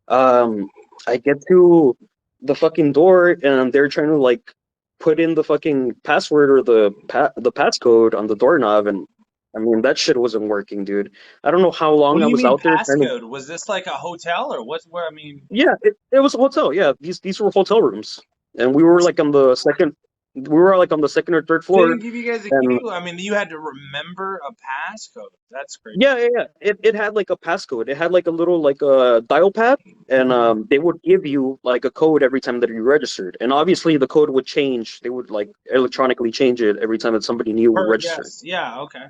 Speaker 2: Um, I get to the fucking door and they're trying to like put in the fucking password or the passcode on the doorknob, and I mean that shit wasn't working, dude. I don't know how
Speaker 3: What
Speaker 2: long
Speaker 3: do
Speaker 2: I
Speaker 3: you
Speaker 2: was
Speaker 3: mean
Speaker 2: out there trying to.
Speaker 3: passcode? Was this like a hotel or what's where I mean
Speaker 2: Yeah, it was a hotel. Yeah, these were hotel rooms, and we were like on the second. We were like on the second or third
Speaker 3: they
Speaker 2: floor,
Speaker 3: didn't give you guys a
Speaker 2: and
Speaker 3: key? I mean you had to remember a passcode. That's crazy.
Speaker 2: yeah. It had like a passcode. It had like a little like a dial pad, and they would give you like a code every time that you registered. And obviously the code would change. They would like electronically change it every time that somebody new would
Speaker 3: Per
Speaker 2: register.
Speaker 3: guess. Yeah, okay.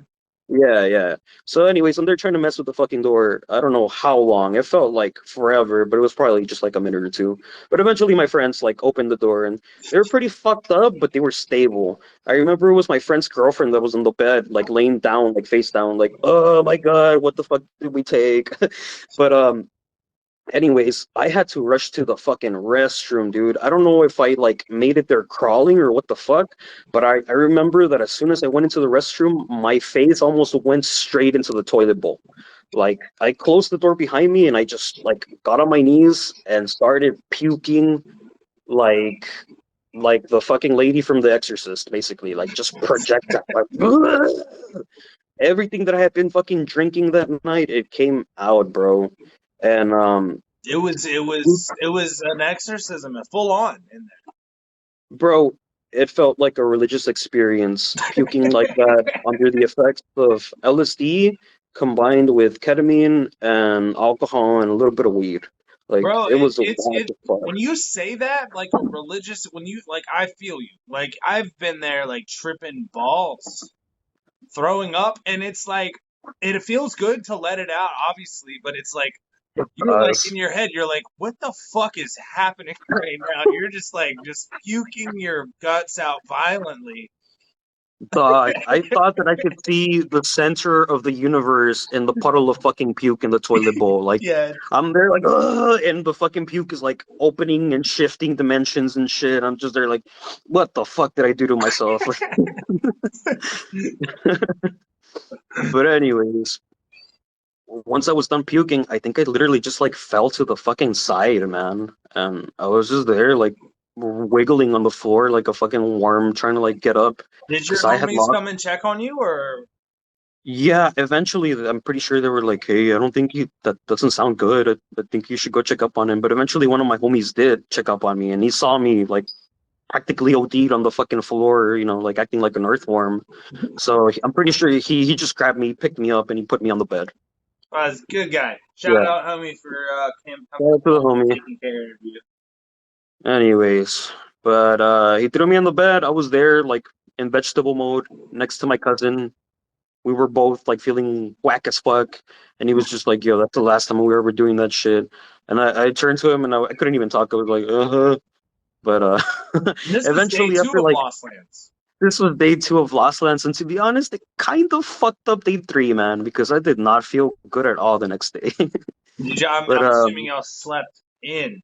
Speaker 2: Yeah. So anyways, when they're trying to mess with the fucking door, I don't know how long. It felt like forever, but it was probably just like a minute or two. But eventually my friends like opened the door and they were pretty fucked up, but they were stable. I remember it was my friend's girlfriend that was in the bed, like laying down, like face down, like, oh my God, what the fuck did we take? But anyways, I had to rush to the fucking restroom, dude. I don't know if I like made it there crawling or what the fuck, but I remember that as soon as I went into the restroom, my face almost went straight into the toilet bowl. Like I closed the door behind me and I just like got on my knees and started puking like like the fucking lady from The Exorcist, basically, like just projectile. Like, everything that I had been fucking drinking that night, it came out, bro. And
Speaker 3: It was an exorcism, full on in
Speaker 2: bro, it felt like a religious experience, puking like that under the effects of LSD combined with ketamine and alcohol and a little bit of weed. Like
Speaker 3: Bro,
Speaker 2: it was a
Speaker 3: it's
Speaker 2: wild
Speaker 3: it
Speaker 2: fuck.
Speaker 3: when you say that like a religious when you like I feel you. Like I've been there like tripping balls, throwing up and it's like it feels good to let it out obviously, but it's like you're like in
Speaker 2: Us.
Speaker 3: your head you're like what the fuck is happening right now? You're just like just puking your guts out violently.
Speaker 2: I thought that I could see the center of the universe in the puddle of fucking puke in the toilet bowl. Like
Speaker 3: Yeah.
Speaker 2: I'm there like, ugh, and the fucking puke is like opening and shifting dimensions and shit. I'm just there like, what the fuck did I do to myself? But anyways, once I was done puking, I think I literally just like fell to the fucking side, man. And I was just there like wiggling on the floor like a fucking worm trying to like get up
Speaker 3: Did your
Speaker 2: because I had
Speaker 3: homies
Speaker 2: lost.
Speaker 3: come and check on you or
Speaker 2: Yeah, eventually I'm pretty sure they were like, "Hey, I don't think that doesn't sound good. I think you should go check up on him." But eventually one of my homies did check up on me and he saw me like practically OD'd on the fucking floor, like acting like an earthworm. So I'm pretty sure he just grabbed me, picked me up, and he put me on the bed.
Speaker 3: was a good guy. Shout
Speaker 2: Yeah,
Speaker 3: out homie for
Speaker 2: shout out to the homie.
Speaker 3: taking care of you.
Speaker 2: Anyways, but he threw me on the bed. I was there like in vegetable mode next to my cousin. We were both like feeling whack as fuck, and he was just like, "Yo, that's the last time we were ever doing that shit." And I turned to him, and I couldn't even talk. I was like, "Uh huh." But
Speaker 3: And this was day
Speaker 2: eventually,
Speaker 3: two
Speaker 2: after
Speaker 3: of
Speaker 2: like,
Speaker 3: Lost Lands.
Speaker 2: This was day 2 of Lost Lands, and to be honest, it kind of fucked up day 3, man, because I did not feel good at all the next day. But
Speaker 3: I'm assuming y'all slept in.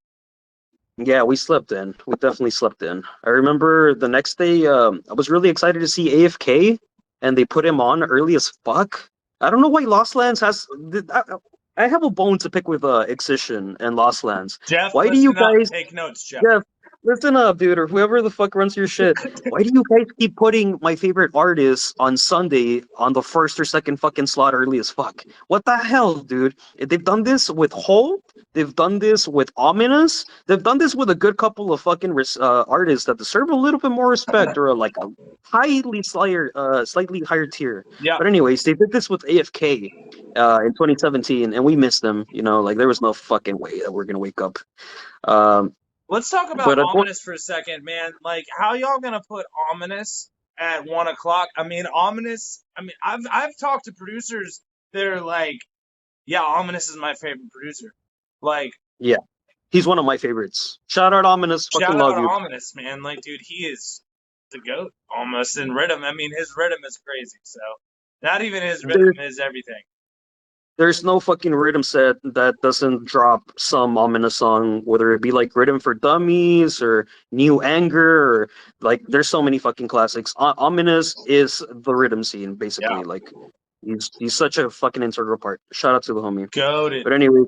Speaker 2: yeah, we slept in. We definitely slept in. I remember the next day, I was really excited to see AFK, and they put him on early as fuck. I don't know why Lost Lands has. I have a bone to pick with Excision and Lost Lands.
Speaker 3: Jeff,
Speaker 2: Why do you
Speaker 3: listen up.
Speaker 2: guys?
Speaker 3: Take notes, Jeff.
Speaker 2: Yeah, listen up, dude, or whoever the fuck runs your shit. Why do you guys keep putting my favorite artists on Sunday on the first or second fucking slot early as fuck? What the hell, dude? They've done this with Hole. They've done this with Ominous. They've done this with a good couple of fucking artists that deserve a little bit more respect or like a slightly higher tier.
Speaker 3: Yeah.
Speaker 2: But anyways, they did this with AFK in 2017, and we missed them. You know, like there was no fucking way that we're gonna wake up. Um,
Speaker 3: Let's talk about
Speaker 2: but
Speaker 3: Ominous for a second, man. Like, how y'all gonna put Ominous at 1 o'clock? I mean, Ominous. I mean, I've talked to producers that are like, yeah, Ominous is my favorite producer. Like,
Speaker 2: yeah, he's one of my favorites. Shout out Ominous,
Speaker 3: shout
Speaker 2: fucking
Speaker 3: out
Speaker 2: love
Speaker 3: to
Speaker 2: you.
Speaker 3: Ominous, man. Like, dude, he is the goat almost in rhythm. I mean, his rhythm is crazy. So, not even his rhythm is everything.
Speaker 2: There's no fucking rhythm set that doesn't drop some Ominous song, whether it be like Rhythm for Dummies or New Anger, or like there's so many fucking classics. Ominous is the rhythm scene, basically.
Speaker 3: Yeah.
Speaker 2: Like he's such a fucking integral part. Shout out to the homie.
Speaker 3: Goated.
Speaker 2: But anyway,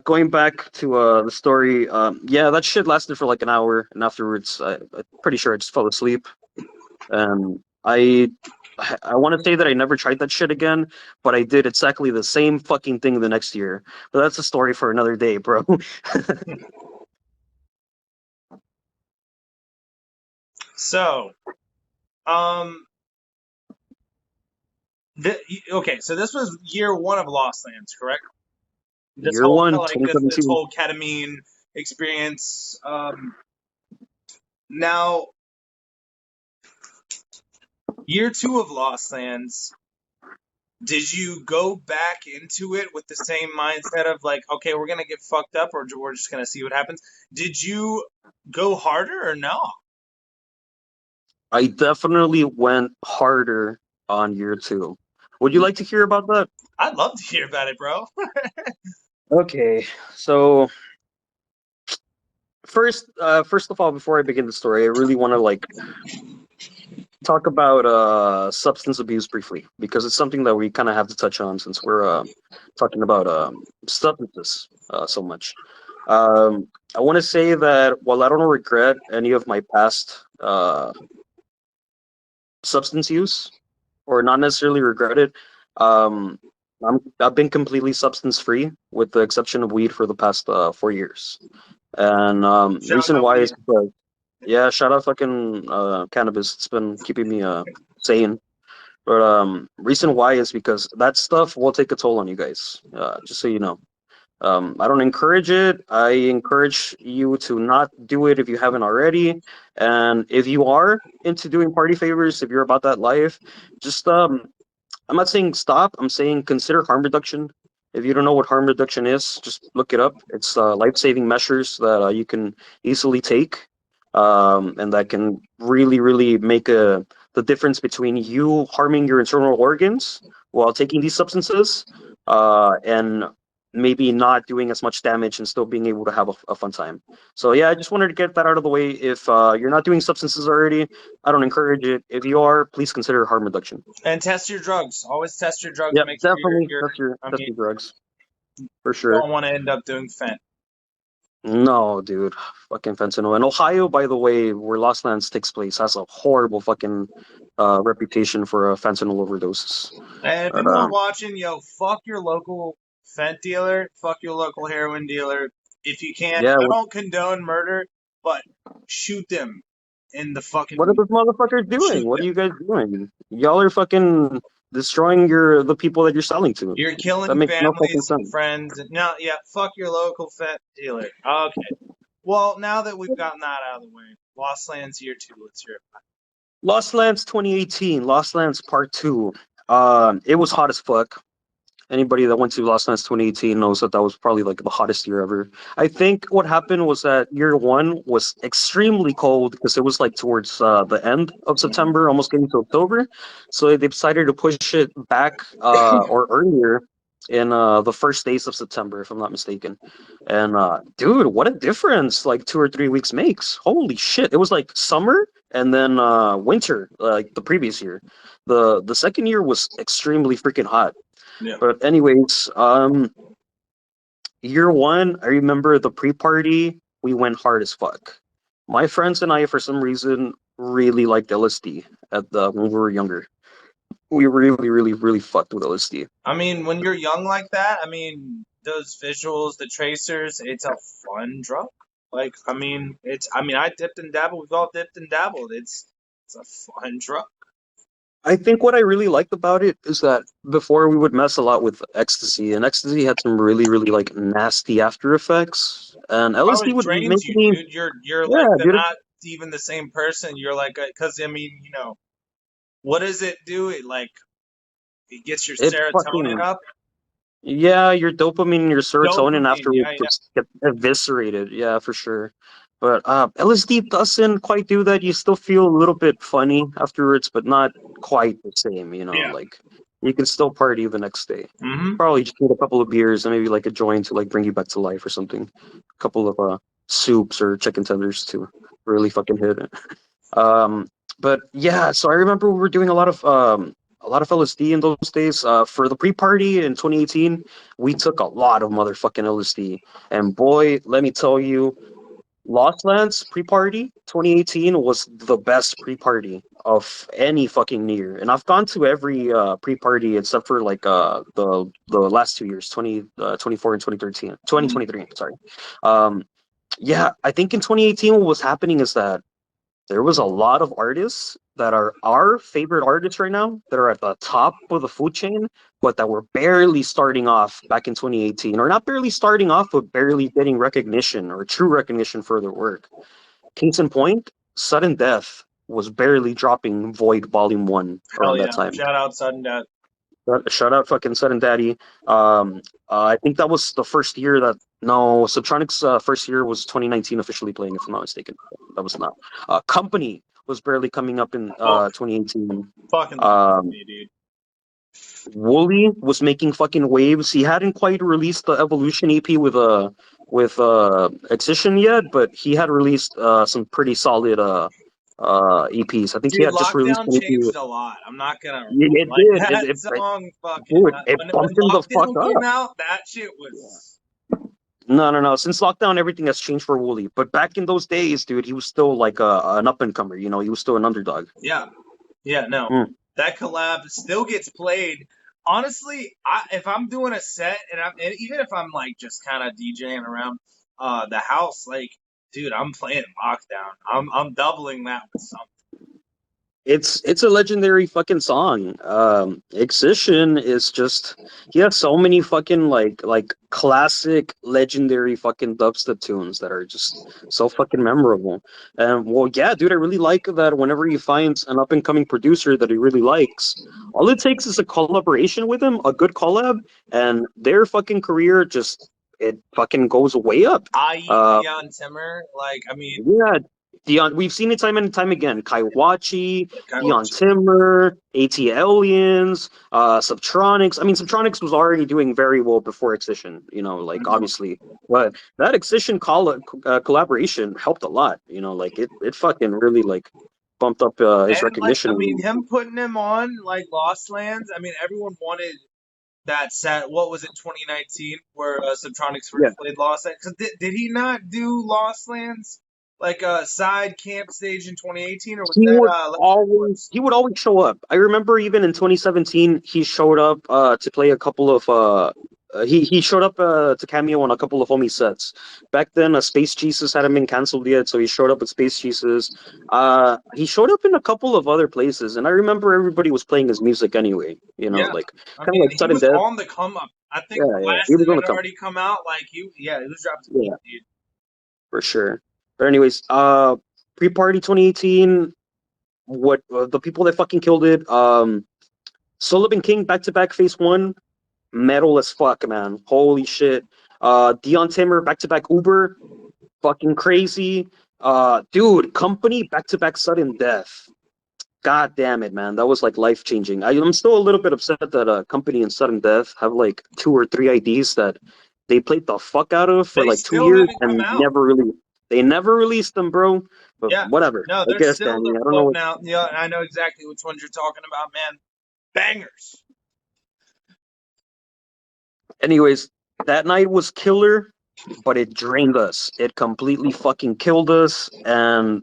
Speaker 2: going back to the story, yeah, that shit lasted for like an hour, and afterwards, I'm pretty sure I just fell asleep. And I want to say that I never tried that shit again, but I did exactly the same fucking thing the next year. But that's a story for another day, bro.
Speaker 3: So, okay, so this was year 1 of Lost Lands, correct? This
Speaker 2: Year
Speaker 3: whole
Speaker 2: one,
Speaker 3: like this
Speaker 2: 2017.
Speaker 3: whole ketamine experience. Now, year 2 of Lost Lands. Did you go back into it with the same mindset of like, okay, we're gonna get fucked up, or we're just gonna see what happens? Did you go harder or no?
Speaker 2: I definitely went harder on year 2. Would you like to hear about that?
Speaker 3: I'd love to hear about it, bro.
Speaker 2: Okay, so first of all, before I begin the story, I really want to like talk about substance abuse briefly because it's something that we kind of have to touch on since we're talking about substances so much. I want to say that while I don't regret any of my past substance use, or not necessarily regret it, um, I've been completely substance free with the exception of weed for the past 4 years. And
Speaker 3: Shout
Speaker 2: reason
Speaker 3: out
Speaker 2: why
Speaker 3: weed.
Speaker 2: is because, yeah, shout out fucking cannabis. It's been keeping me sane. But reason why is because that stuff will take a toll on you guys. Just so you know. I don't encourage it. I encourage you to not do it if you haven't already. And if you are into doing party favors, if you're about that life, just I'm not saying stop. I'm saying consider harm reduction. If you don't know what harm reduction is, just look it up. It's life-saving measures that you can easily take, and that can really, really make the difference between you harming your internal organs while taking these substances, and maybe not doing as much damage and still being able to have a fun time. So yeah, I just wanted to get that out of the way. If you're not doing substances already, I don't encourage it. If you are, please consider harm reduction.
Speaker 3: And test your drugs. Always test your drugs.
Speaker 2: Yep,
Speaker 3: Make sure
Speaker 2: definitely.
Speaker 3: I
Speaker 2: That's
Speaker 3: mean,
Speaker 2: your drugs for
Speaker 3: you
Speaker 2: sure.
Speaker 3: don't want to end up doing fent.
Speaker 2: No, dude, fucking fentanyl. And Ohio, by the way, where Lost Lands takes place, has a horrible fucking reputation for fentanyl overdoses.
Speaker 3: And if
Speaker 2: But,
Speaker 3: anyone watching, yo, fuck your local fent dealer. Fuck your local heroin dealer. If you can,
Speaker 2: yeah,
Speaker 3: I don't condone murder, but shoot them in the fucking.
Speaker 2: what are those motherfuckers doing?
Speaker 3: Shoot
Speaker 2: What are
Speaker 3: them.
Speaker 2: you guys doing? Y'all are fucking destroying the people that you're selling to.
Speaker 3: You're
Speaker 2: That
Speaker 3: killing
Speaker 2: makes no fucking
Speaker 3: families and
Speaker 2: sense.
Speaker 3: friends. No, yeah, fuck your local fent dealer. Okay. Well, now that we've gotten that out of the way, Lost Lands year 2. Let's hear it.
Speaker 2: Lost Lands 2018, Lost Lands Part 2. It was hot as fuck. Anybody that went to Lost Lands 2018 knows that that was probably like the hottest year ever. I think what happened was that year one was extremely cold because it was like towards the end of September, almost getting to October. So they decided to push it back or earlier in the first days of September, if I'm not mistaken. And dude, what a difference like 2 or 3 weeks makes. Holy shit. It was like summer and then winter like the previous year. The second year was extremely freaking hot.
Speaker 3: Yeah.
Speaker 2: But anyways, year one, I remember the pre-party, we went hard as fuck. My friends and I, for some reason, really liked LSD at the when we were younger. We really, really, really fucked with LSD.
Speaker 3: I mean, when you're young like that, I mean, those visuals, the tracers, it's a fun drug. Like, I mean, I dipped and dabbled. We've all dipped and dabbled. It's a fun drug.
Speaker 2: I think what I really liked about it is that before we would mess a lot with ecstasy, and ecstasy had some really, really like nasty after effects, and
Speaker 3: Oh,
Speaker 2: LSD
Speaker 3: it
Speaker 2: would
Speaker 3: drains
Speaker 2: make
Speaker 3: you,
Speaker 2: me,
Speaker 3: dude. You're like
Speaker 2: yeah, dude,
Speaker 3: not even the same person. You're like, because I mean, what does it do? It gets your
Speaker 2: it
Speaker 3: serotonin
Speaker 2: fucking,
Speaker 3: up.
Speaker 2: yeah, your dopamine and your serotonin
Speaker 3: Dopamine,
Speaker 2: afterwards
Speaker 3: yeah, yeah.
Speaker 2: just get eviscerated. Yeah, for sure. But LSD doesn't quite do that. You still feel a little bit funny afterwards, but not quite the same.
Speaker 3: Yeah.
Speaker 2: Like you can still party the next day.
Speaker 3: Mm-hmm.
Speaker 2: Probably just need a couple of beers and maybe like a joint to like bring you back to life or something. A couple of soups or chicken tenders to really fucking hit it. Um, but yeah, so I remember we were doing a lot of LSD in those days. For the pre-party in 2018, we took a lot of motherfucking LSD, and boy, let me tell you, Lost Lands pre-party 2018 was the best pre-party of any fucking year. And I've gone to every pre-party except for like the last 2 years, 24 and 2013, 2023, sorry. Um yeah, I think in 2018 what was happening is that there was a lot of artists that are our favorite artists right now that are at the top of the food chain, but that were barely starting off back in 2018, or not barely starting off, but barely getting recognition or true recognition for their work. Case in point, Sudden Death was barely dropping Void Volume 1
Speaker 3: Hell
Speaker 2: around that
Speaker 3: yeah!
Speaker 2: time.
Speaker 3: Shout out Sudden Death.
Speaker 2: Shout out fucking Sudden Daddy. I think that was the first year that no Subtronic's first year was 2019 officially playing, if I'm not mistaken. That was not. Company was barely coming up in
Speaker 3: Oh,
Speaker 2: 2018.
Speaker 3: fucking love me, dude.
Speaker 2: Wooly was making fucking waves. He hadn't quite released the Evolution EP with Excision yet, but he had released some pretty solid EPs. I think he
Speaker 3: Dude,
Speaker 2: had just released
Speaker 3: Lockdown
Speaker 2: an EP.
Speaker 3: changed a lot. I'm not gonna
Speaker 2: It
Speaker 3: like
Speaker 2: did.
Speaker 3: that song. Fucking
Speaker 2: Dude, it
Speaker 3: when
Speaker 2: bumped him the fuck
Speaker 3: Lockdown
Speaker 2: up.
Speaker 3: came out, that shit was.
Speaker 2: No, no, no. Since lockdown, everything has changed for Wooly. But back in those days, dude, he was still like an up and comer. He was still an underdog.
Speaker 3: Yeah, yeah, no.
Speaker 2: Mm.
Speaker 3: That collab still gets played. Honestly, if I'm doing a set and even if I'm like just kind of DJing around the house, like, dude, I'm playing Lockdown. I'm doubling that with something.
Speaker 2: It's a legendary fucking song. Excision is just he has so many fucking like classic legendary fucking dubstep tunes that are just so fucking memorable. And well, yeah, dude, I really like that whenever he finds an up and coming producer that he really likes, all it takes is a collaboration with him, a good collab, and their fucking career just it fucking goes way up.
Speaker 3: I.e.
Speaker 2: Uh,
Speaker 3: Leon Timmer, like, I mean,
Speaker 2: yeah, Dion, we've seen it time and time again. Kaiwachi, Dion
Speaker 3: Kaiwachi.
Speaker 2: Timmer, AT Aliens, Subtronics. I mean, Subtronics was already doing very well before Excision, like obviously. But that Excision collaboration helped a lot, like it fucking really like bumped up his
Speaker 3: And like, I
Speaker 2: recognition.
Speaker 3: mean, him putting him on like Lost Lands. I mean, everyone wanted that set. What was it, 2019, where Subtronics
Speaker 2: Yeah.
Speaker 3: first played Lost Lands? 'Cause did he not do Lost Lands like a side camp stage in 2018, or was that
Speaker 2: He would always show up. I remember even in 2017 he showed up to play a couple of he showed up to cameo on a couple of homie sets. Back then Space Jesus hadn't been canceled yet, so he showed up at Space Jesus. He showed up in a couple of other places, and I remember everybody was playing his music anyway,
Speaker 3: Yeah.
Speaker 2: like
Speaker 3: I
Speaker 2: kind of
Speaker 3: mean,
Speaker 2: like
Speaker 3: he
Speaker 2: Sudden
Speaker 3: was
Speaker 2: Death.
Speaker 3: on the come up. I think
Speaker 2: Yeah,
Speaker 3: last
Speaker 2: he was
Speaker 3: that
Speaker 2: on the
Speaker 3: had
Speaker 2: come
Speaker 3: already come out, like he was dropped.
Speaker 2: Yeah.
Speaker 3: Dude.
Speaker 2: For sure. But anyways, pre-party 2018, what the people that fucking killed it, Sullivan King back to back phase one, metal as fuck, man. Holy shit. Dion Timmer, back-to-back Uber, fucking crazy. Dude, Company, back-to-back sudden death. God damn it, man. That was like life changing. I'm still a little bit upset that Company and Sudden Death have like 2 or 3 IDs that they played the fuck out of for
Speaker 3: They
Speaker 2: like 2
Speaker 3: still
Speaker 2: years
Speaker 3: haven't come
Speaker 2: and
Speaker 3: out.
Speaker 2: never really they never released them, bro. But
Speaker 3: Yeah.
Speaker 2: whatever.
Speaker 3: No,
Speaker 2: I
Speaker 3: they're
Speaker 2: guess,
Speaker 3: still
Speaker 2: Danny. I don't know
Speaker 3: floating
Speaker 2: what.
Speaker 3: out. Yeah, I know exactly which ones you're talking about, man. Bangers.
Speaker 2: Anyways, that night was killer, but it drained us. It completely fucking killed us, and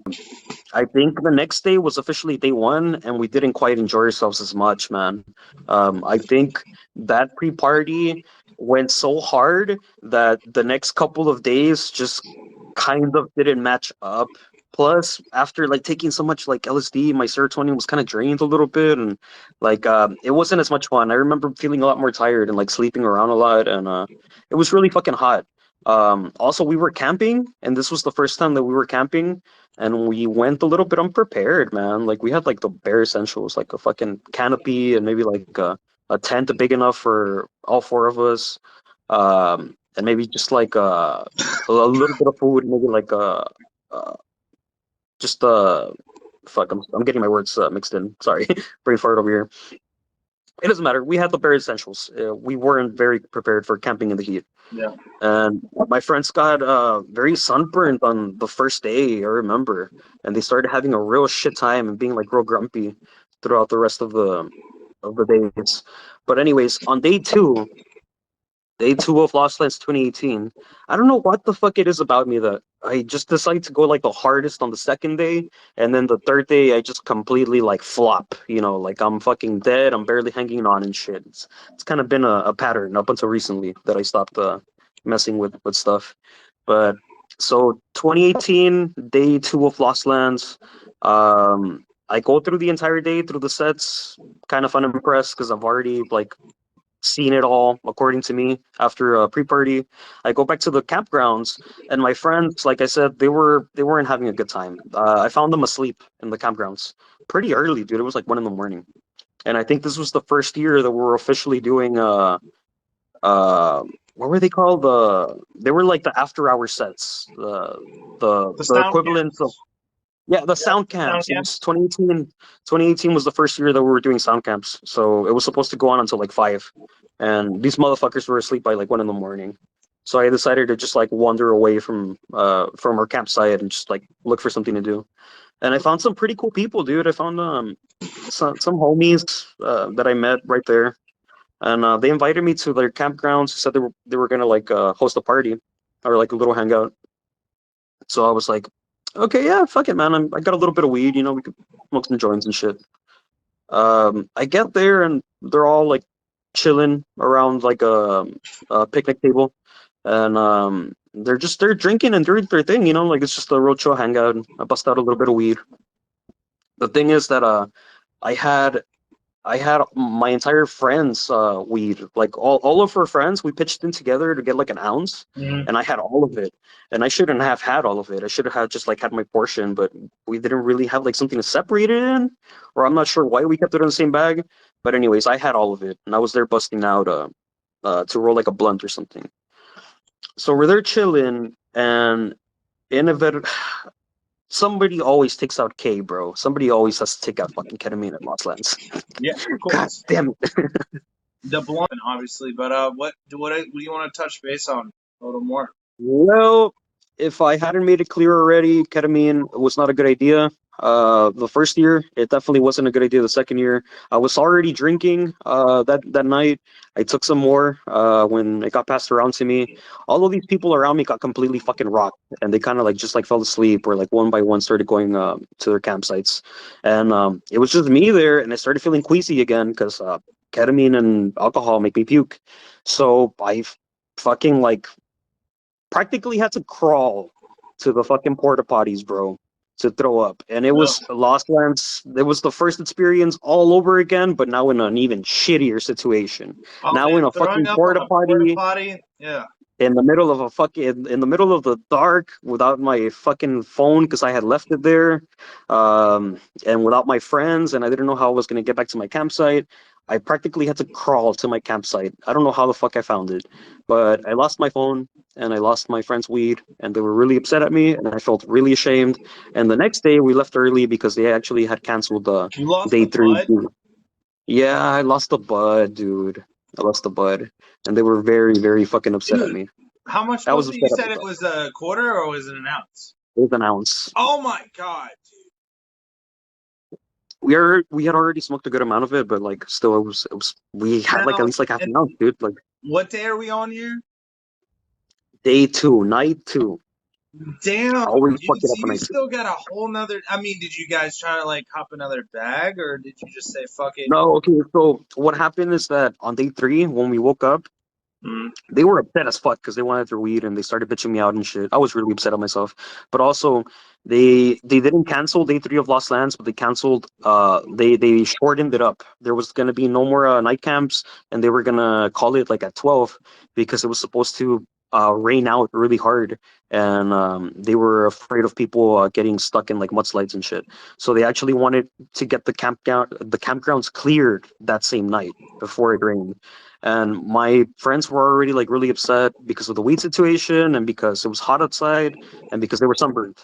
Speaker 2: I think the next day was officially day one, and we didn't quite enjoy ourselves as much, man. I think that pre-party went so hard that the next couple of days just kind of didn't match up. Plus, after like taking so much like LSD, my serotonin was kind of drained a little bit, and like it wasn't as much fun. I remember feeling a lot more tired and like sleeping around a lot, and it was really fucking hot. Also, we were camping, and this was the first time that we were camping, and we went a little bit unprepared, man. Like we had like the bare essentials, like a fucking canopy and maybe like a tent big enough for all four of us, and maybe just like a little bit of food, maybe like uh just fuck. I'm getting my words mixed in. Sorry, brain fart over here. It doesn't matter. We had the bare essentials. We weren't very prepared for camping in the heat.
Speaker 3: Yeah.
Speaker 2: And my friends got very sunburned on the first day, I remember. And they started having a real shit time and being like real grumpy throughout the rest of the days. But anyways, on day two of Lost Lands 2018, I don't know what the fuck it is about me that I just decide to go like the hardest on the second day, and then the third day I just completely like flop. You know, like I'm fucking dead. I'm barely hanging on and shit. It's kind of been a pattern up until recently that I stopped messing with stuff. But so 2018, day two of Lost Lands. I go through the entire day through the sets, kind of unimpressed because I've already like seen it all according to me after a pre-party. I go back to the campgrounds, and my friends, like I said, they weren't having a good time. I found them asleep in the campgrounds pretty early, dude. It was like 1 in the morning, and I think this was the first year that we were officially doing uh what were they called, they were like the after hour sets,
Speaker 3: The
Speaker 2: the
Speaker 3: sound
Speaker 2: equivalent of,
Speaker 3: camps.
Speaker 2: yeah, the
Speaker 3: Yep.
Speaker 2: sound
Speaker 3: Sound
Speaker 2: camps. It was
Speaker 3: camps.
Speaker 2: 2018. 2018 was the first year that we were doing sound camps. So it was supposed to go on until like 5. And these motherfuckers were asleep by like 1 in the morning. So I decided to just like wander away from our campsite and just like look for something to do. And I found some pretty cool people, dude. I found some homies that I met right there. And they invited me to their campgrounds, said they were gonna like host a party or like a little hangout. So I was like, okay, yeah, fuck it, man. I got a little bit of weed, you know, we could smoke some joints and shit. I get there and they're all like chilling around like a picnic table, and they're drinking and doing their thing, you know, like it's just a real chill hangout. I bust out a little bit of weed. The thing is that I had I had my entire friends weed, like all of her friends. We pitched in together to get like an ounce,
Speaker 3: Mhm.
Speaker 2: and I had all of it. And I shouldn't have had all of it. I should have had just like had my portion, but we didn't really have like something to separate it in, or I'm not sure why we kept it in the same bag. But anyways, I had all of it, and I was there busting out to roll like a blunt or something. So we're there chilling, and innovative. Somebody always takes out K, bro. Somebody always has to take out fucking ketamine at Lost Lands.
Speaker 3: Yeah, of
Speaker 2: God
Speaker 3: course.
Speaker 2: damn it.
Speaker 3: The blunt, obviously, but what do you want to touch base on a little more?
Speaker 2: Well, if I hadn't made it clear already, ketamine was not a good idea. The first year, it definitely wasn't a good idea. The second year, I was already drinking that night. I took some more when it got passed around to me. All of these people around me got completely fucking rocked, and they kind of like just like fell asleep or like one by one started going to their campsites, and it was just me there, and I started feeling queasy again because ketamine and alcohol make me puke. So I fucking like practically had to crawl to the fucking porta potties, bro, to throw up. And it
Speaker 3: Ugh.
Speaker 2: was Lost Lands. It was the first experience all over again, but now in an even shittier situation.
Speaker 3: Oh
Speaker 2: Now
Speaker 3: man,
Speaker 2: in a
Speaker 3: throwing
Speaker 2: fucking
Speaker 3: up on
Speaker 2: porta
Speaker 3: a porta
Speaker 2: potty.
Speaker 3: potty. Yeah.
Speaker 2: in the middle of a fucking in the middle of the dark without my fucking phone because I had left it there, and without my friends, and I didn't know how I was gonna get back to my campsite. I practically had to crawl to my campsite. I don't know how the fuck I found it, but I lost my phone and I lost my friend's weed, and they were really upset at me, and I felt really ashamed. And the next day we left early because they actually had canceled the
Speaker 3: You lost
Speaker 2: day
Speaker 3: the
Speaker 2: three.
Speaker 3: bud?
Speaker 2: Yeah, I lost the bud, dude. I lost the bud, and they were very, very fucking upset at
Speaker 3: Dude,
Speaker 2: me.
Speaker 3: how much
Speaker 2: I
Speaker 3: was
Speaker 2: was
Speaker 3: it? You
Speaker 2: upset at
Speaker 3: said it
Speaker 2: myself.
Speaker 3: was a quarter or was it an ounce?
Speaker 2: It was an ounce.
Speaker 3: Oh my god, dude.
Speaker 2: We had already smoked a good amount of it, but like still, it was we had like at
Speaker 3: Now,
Speaker 2: least like half
Speaker 3: and
Speaker 2: an ounce, dude. Like
Speaker 3: what day are we on here?
Speaker 2: day two, night two.
Speaker 3: Damn,
Speaker 2: I always fuck
Speaker 3: dude.
Speaker 2: it
Speaker 3: So
Speaker 2: up on
Speaker 3: you
Speaker 2: night two.
Speaker 3: still got a whole nother. I mean, did you guys try to like cop another bag or did you just say fuck it?
Speaker 2: No, okay. So what happened is that on day three, when we woke up,
Speaker 3: Mm.
Speaker 2: they were upset as fuck because they wanted their weed and they started bitching me out and shit. I was really upset at myself. But also they didn't cancel day three of Lost Lands, but they canceled they shortened it up. There was gonna be no more night camps and they were gonna call it like at 12 because it was supposed to rain out really hard and they were afraid of people getting stuck in like mudslides and shit. So they actually wanted to get the campgrounds cleared that same night before it rained. And my friends were already like really upset because of the weed situation and because it was hot outside and because they were sunburned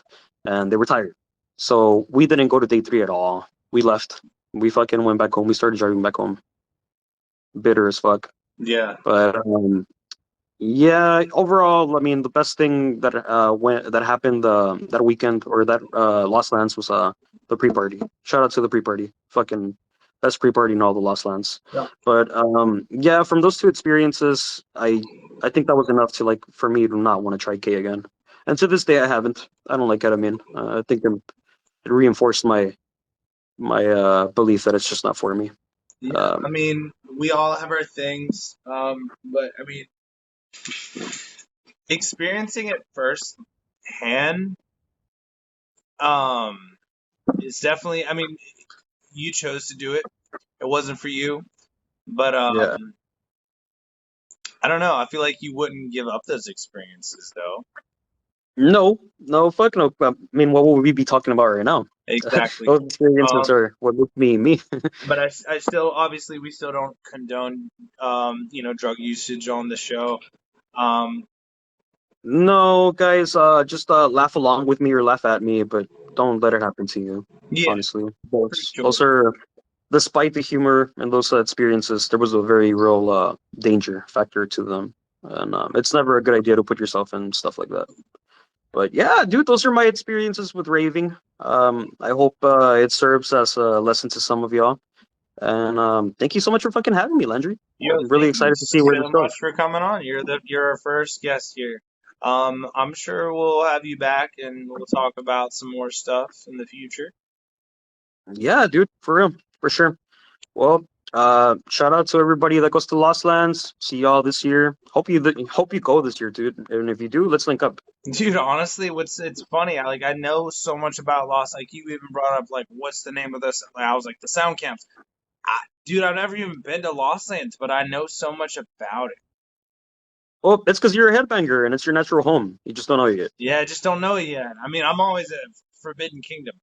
Speaker 2: and they were tired. So we didn't go to day three at all. We left. We fucking went back home. We started driving back home. Bitter as fuck.
Speaker 3: Yeah.
Speaker 2: But yeah, overall, I mean, the best thing that that happened that weekend or that Lost Lands was the pre-party. Shout out to the pre-party. Fucking best pre-party in all the Lost Lands.
Speaker 3: Yeah.
Speaker 2: But yeah, from those two experiences, I think that was enough to like for me to not want to try K again. And to this day, I haven't. I don't like ketamine. I think it reinforced my belief that it's just not for me.
Speaker 3: Yeah. I mean, we all have our things. But I mean, experiencing it first hand, is definitely. I mean, you chose to do it. It wasn't for you, but
Speaker 2: Yeah.
Speaker 3: I don't know. I feel like you wouldn't give up those experiences, though.
Speaker 2: No, no, fuck no. I mean, what would we be talking about right now?
Speaker 3: Exactly.
Speaker 2: Those experiences
Speaker 3: Um,
Speaker 2: are what make me me.
Speaker 3: but I still, obviously, we still don't condone, drug usage on the show. Um,
Speaker 2: No, guys, just laugh along with me or laugh at me, but don't let it happen to you.
Speaker 3: yeah,
Speaker 2: Honestly,
Speaker 3: for
Speaker 2: those
Speaker 3: sure.
Speaker 2: are despite the humor and those experiences, there was a very real danger factor to them, and it's never a good idea to put yourself in stuff like that. But yeah, dude, those are my experiences with raving. I hope it serves as a lesson to some of y'all. And thank you so much for fucking having me, Landry.
Speaker 3: Yo,
Speaker 2: I'm really
Speaker 3: thank you
Speaker 2: excited to see where this
Speaker 3: so
Speaker 2: goes.
Speaker 3: much for coming on. You're our first guest here. I'm sure we'll have you back and we'll talk about some more stuff in the future.
Speaker 2: Yeah, dude, for real, for sure. Well, shout out to everybody that goes to Lost Lands. See y'all this year. Hope you go this year, dude. And if you do, let's link up.
Speaker 3: Dude, honestly, it's funny. I know so much about Lost. Like you even brought up like what's the name of this? I was like the sound camps. Dude, I've never even been to Lost Lands, but I know so much about it.
Speaker 2: Well, it's because you're a headbanger and it's your natural home. You just don't know it yet.
Speaker 3: Yeah, I just don't know it yet. I mean, I'm always at Forbidden Kingdom.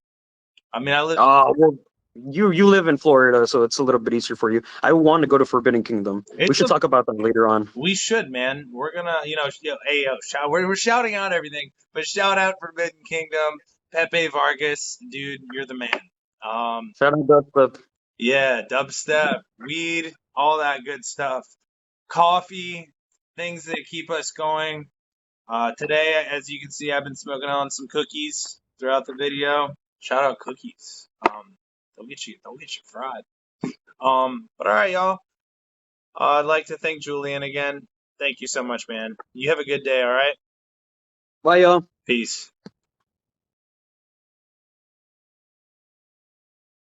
Speaker 3: I mean, I live.
Speaker 2: Well, you live in Florida, so it's a little bit easier for you. I want to go to Forbidden Kingdom. We
Speaker 3: It's
Speaker 2: should
Speaker 3: a.
Speaker 2: talk about that later on.
Speaker 3: We should, man. We're gonna, hey, shout. We're shouting out everything, but shout out Forbidden Kingdom, Pepe Vargas, dude, you're the man.
Speaker 2: Shout out that
Speaker 3: Yeah, dubstep, weed, all that good stuff. Coffee, things that keep us going. Today, as you can see, I've been smoking on some cookies throughout the video. Shout out cookies. They'll get you fried. But all right, y'all. I'd like to thank Julian again. Thank you so much, man. You have a good day, all right?
Speaker 2: Bye, y'all.
Speaker 3: Peace.